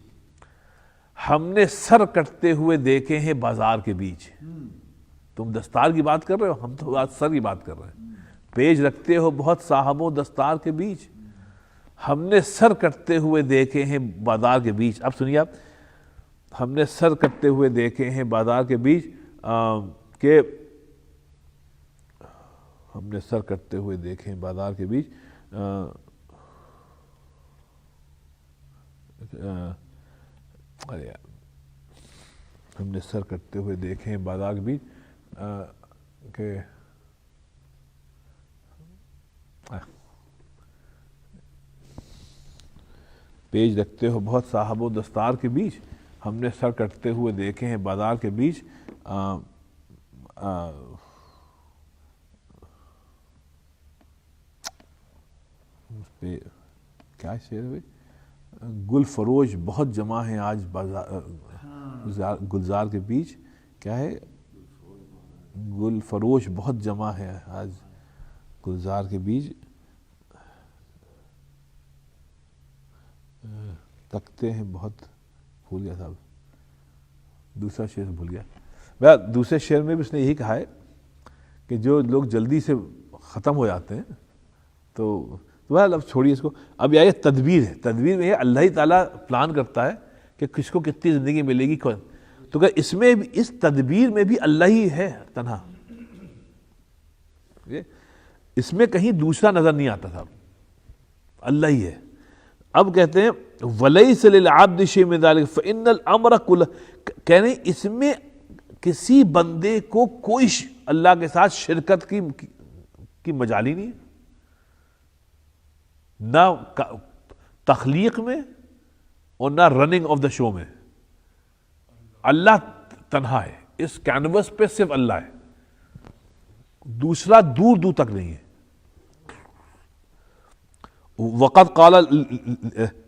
ہم نے سر کٹتے ہوئے دیکھے ہیں بازار کے بیچ. تم دستار کی بات کر رہے ہو، ہم تو آج سر کی بات کر رہے ہیں. پیج رکھتے ہو بہت صاحبوں دستار کے بیچ، ہم نے سر کٹتے ہوئے دیکھے ہیں بازار کے بیچ. اب سنیے آپ، ہم نے سر کٹتے ہوئے دیکھے ہیں بازار کے بیچ، کہ ہم نے سر کٹتے ہوئے دیکھے ہیں بازار کے بیچ، ارے یار، ہم نے سر کٹتے ہوئے دیکھے ہیں بازار کے بیچ، کہ پیج رکھتے ہو بہت صاحب و دستار کے بیچ، ہم نے سر کٹتے ہوئے دیکھے ہیں بازار کے بیچ. کیا شعر ہے؟ گل فروش بہت جمع ہیں آج گلزار کے بیچ. کیا ہے؟ گل فروش بہت جمع ہے آج گلزار کے بیچ، تکتے ہیں بہت، بھول گیا صاحب، دوسرا شعر بھول گیا. دوسرے شعر میں بھی اس نے یہی کہا ہے کہ جو لوگ جلدی سے ختم ہو جاتے ہیں تو اب چھوڑیے اس کو. اب یہ تدبیر ہے، تدبیر میں اللہ ہی تعالیٰ پلان کرتا ہے کہ کس کو کتنی زندگی ملے گی. تو کہ اس میں بھی، اس تدبیر میں بھی اللہ ہی ہے تنہا، اس میں کہیں دوسرا نظر نہیں آتا صاحب، اللہ ہی ہے. اب کہتے ہیں وَلَيْسَ لِلْعَبْدِ شَيْءٌ مِّن ذَلِكَ فَإِنَّ الْأَمْرَ كُلَّهُ، کہہ رہے ہیں اس میں کسی بندے کو کوئی اللہ کے ساتھ شرکت کی مجال ہی نہیں ہے، نہ تخلیق میں اور نہ رننگ آف دا شو میں. اللہ تنہا ہے، اس کینوس پہ صرف اللہ ہے، دوسرا دور دور تک نہیں ہے. وقت قال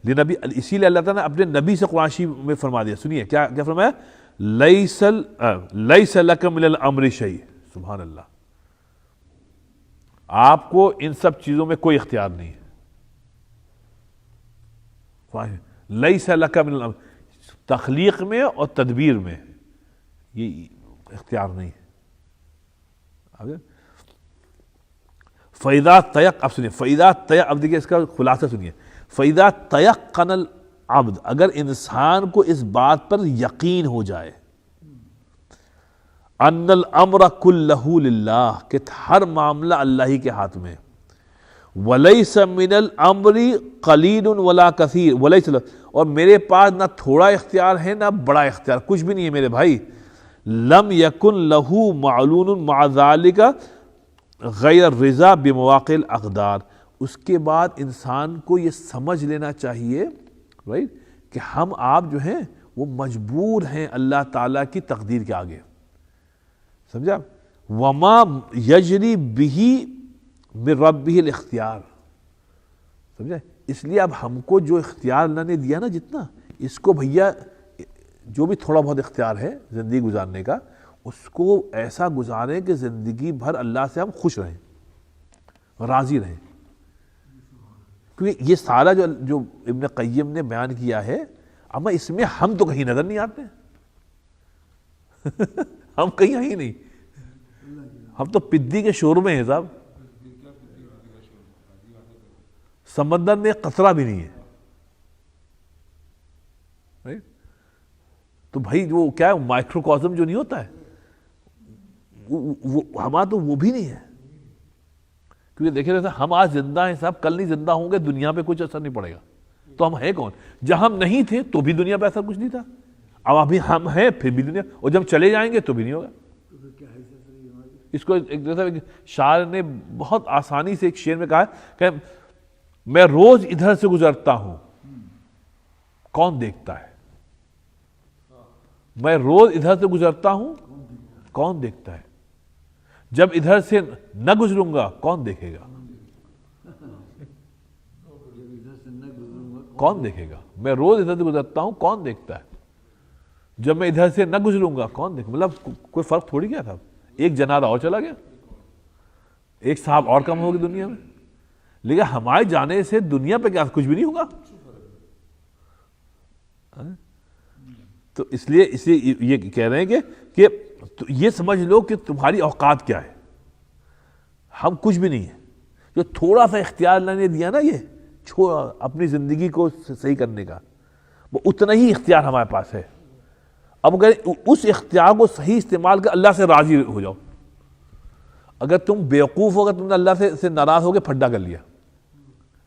لنبی، اسی لیے اللہ تعالیٰ نے اپنے نبی سے قرآن شریف میں فرما دیا، سنیے کیا فرمایا، لیس لک من الامر شیء. سبحان اللہ، آپ کو ان سب چیزوں میں کوئی اختیار نہیں ہے. لیس لک من الامر، تخلیق میں اور تدبیر میں یہ اختیار نہیں ہے. فَإِذَا تَيَقَّنَ، اب سنیے فَإِذَا تَيَقَّنَ، اب دیکھیے اس کا خلاصہ سنیے. فَإِذَا تَيَقَّنَ الْعَبْدُ، اگر انسان کو اس بات پر یقین ہو جائے ان الامر کلہ للہ، کہ ہر معاملہ اللہ ہی کے ہاتھ میں، ولیس من الامر قلیل ولا کثیر، ولیس، اور میرے پاس نہ تھوڑا اختیار ہے نہ بڑا اختیار، کچھ بھی نہیں ہے میرے بھائی. لم یکن لہ معلوم مع ذلک غیر الرضا بمواقع الاقدار. اس کے بعد انسان کو یہ سمجھ لینا چاہیے رائٹ کہ ہم آپ جو ہیں وہ مجبور ہیں اللہ تعالیٰ کی تقدیر کے آگے. سمجھا؟ وما یجری بہ من ربہ الاختیار. سمجھا؟ اس لیے اب ہم کو جو اختیار اللہ نے دیا نا جتنا، اس کو بھیا جو بھی تھوڑا بہت اختیار ہے زندگی گزارنے کا، اس کو ایسا گزاریں کہ زندگی بھر اللہ سے ہم خوش رہیں، راضی رہیں. کیونکہ یہ سارا جو ابن قیم نے بیان کیا ہے، اما اس میں ہم تو کہیں نظر نہیں آتے ہم کہیں ہی نہیں، ہم تو پدی کے شور میں ہیں صاحب، سمندر میں قطرہ بھی نہیں ہے. تو بھائی وہ کیا ہے، مائکرو کازم جو نہیں ہوتا ہے، ہمارا تو وہ بھی نہیں ہے. کیونکہ دیکھیں ہم آج زندہ ہیں صاحب، کل نہیں زندہ ہوں گے، دنیا پہ کچھ اثر نہیں پڑے گا. تو ہم ہیں کون؟ جب ہم نہیں تھے تو بھی دنیا پہ اثر کچھ نہیں تھا، اب ابھی ہم ہیں پھر بھی دنیا، اور جب چلے جائیں گے تو بھی نہیں ہوگا. اس کو ایک شاعر نے بہت آسانی سے ایک شعر میں کہا ہے کہ میں روز ادھر سے گزرتا ہوں، کون دیکھتا ہے؟ میں روز ادھر سے گزرتا ہوں، کون دیکھتا ہے؟ جب ادھر سے نہ گزروں گا کون دیکھے گا؟ کون دیکھے گا؟ میں روز ادھر سے گزرتا ہوں، کون دیکھتا ہے؟ جب میں ادھر سے نہ گزروں گا کون دیکھے؟ مطلب کوئی فرق تھوڑی کیا تھا، ایک جنازہ اور چلا گیا، ایک صاحب اور کم ہوگی دنیا میں. لیکن ہمارے جانے سے دنیا پہ کیا کچھ بھی نہیں ہوگا. تو اس لیے یہ کہہ رہے ہیں کہ یہ سمجھ لو کہ تمہاری اوقات کیا ہے، ہم کچھ بھی نہیں ہیں. جو تھوڑا سا اختیار اللہ نے دیا نا، یہ چھوڑا اپنی زندگی کو صحیح کرنے کا، وہ اتنا ہی اختیار ہمارے پاس ہے. اب اگر اس اختیار کو صحیح استعمال کر اللہ سے راضی ہو جاؤ. اگر تم بیوقوف ہوگا، تم نے اللہ سے ناراض ہو کے پھڈا کر لیا،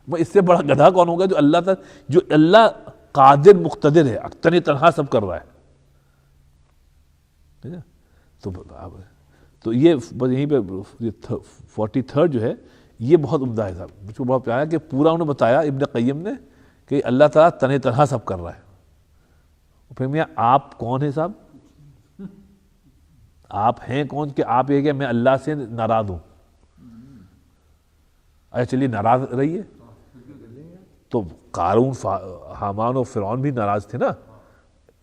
اس سے بڑا گدھا کون ہوگا جو اللہ قادر مقتدر ہے، اقتنی تنہا سب کر رہا ہے. تو یہ بس یہیں پہ 43 جو ہے یہ بہت عمدہ ہے صاحب، مجھ کو بہت پیارا کہ پورا انہوں نے بتایا ابن قیم نے کہ اللہ تعالیٰ تنہا تنہا سب کر رہا ہے. پھر میاں آپ کون ہیں صاحب؟ آپ ہیں کون کہ آپ یہ کہ میں اللہ سے ناراض ہوں؟ اچھا چلیے ناراض رہیے. تو قارون، حامان و فرعون بھی ناراض تھے نا،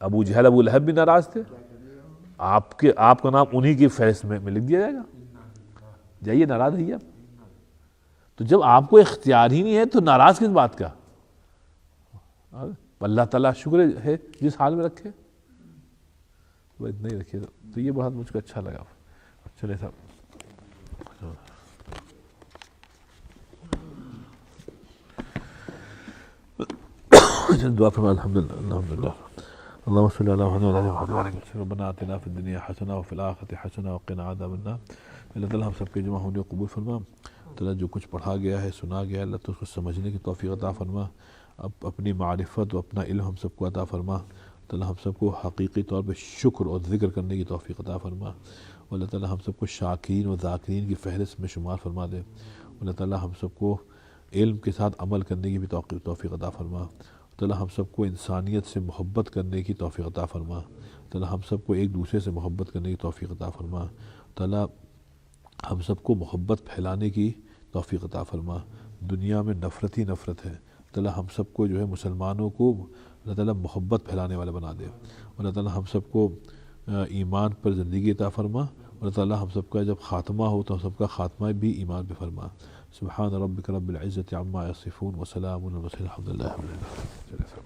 ابو جہل ابو لہب بھی ناراض تھے. آپ کا نام انہی کی فہرست میں لکھ دیا جائے گا، جائیے ناراض رہیے آپ. تو جب آپ کو اختیار ہی نہیں ہے تو ناراض کس بات کا؟ اللہ تعالیٰ شکر ہے جس حال میں رکھے، وہ اتنا ہی رکھیے. تو یہ بہت مجھ کو اچھا لگا. چلے صاحب دعا فرمائیں. الحمدللہ. اللهم صل على محمد وعلى آل محمد وسلم. ربنا آتنا فی الدنیا حسنہ وفی الآخرۃ حسنہ وقنا عذاب النار. اللہ تعالیٰ ہم سب کے جمع ہونے کو قبول فرما. تعالیٰ جو کچھ پڑھا گیا ہے سنا گیا ہے اللہ تو اس کو سمجھنے کی توفیق عطا فرما. اب اپنی معرفت و اپنا علم ہم سب کو عطا فرما. تعالیٰ ہم سب کو حقیقی طور پہ شکر اور ذکر کرنے کی توفیق عطا فرما. اللہ تعالیٰ ہم سب کو شاکرین و ذاکرین کی فہرست میں شمار فرما دے. اللہ تعالیٰ ہم سب کو علم کے ساتھ عمل کرنے کی بھی توفیق عطا فرما. تعالیٰ ہم سب کو انسانیت سے محبت کرنے کی توفیق عطا فرما. تعالیٰ ہم سب کو ایک دوسرے سے محبت کرنے کی توفیق عطا فرما. تعالیٰ ہم سب کو محبت پھیلانے کی توفیق عطا فرما. دنیا میں نفرت ہی نفرت ہے. تعالیٰ ہم سب کو جو ہے مسلمانوں کو اللہ تعالیٰ محبت پھیلانے والے بنا دے. اللہ تعالیٰ ہم سب کو ایمان پر زندگی عطا فرما. اللہ تعالیٰ ہم سب کا جب خاتمہ ہو تو ہم سب کا خاتمہ بھی ایمان پہ فرما. سبحان ربک رب العزت عما یصفون وسلام علی المرسلین الحمد للہ رب العالمین.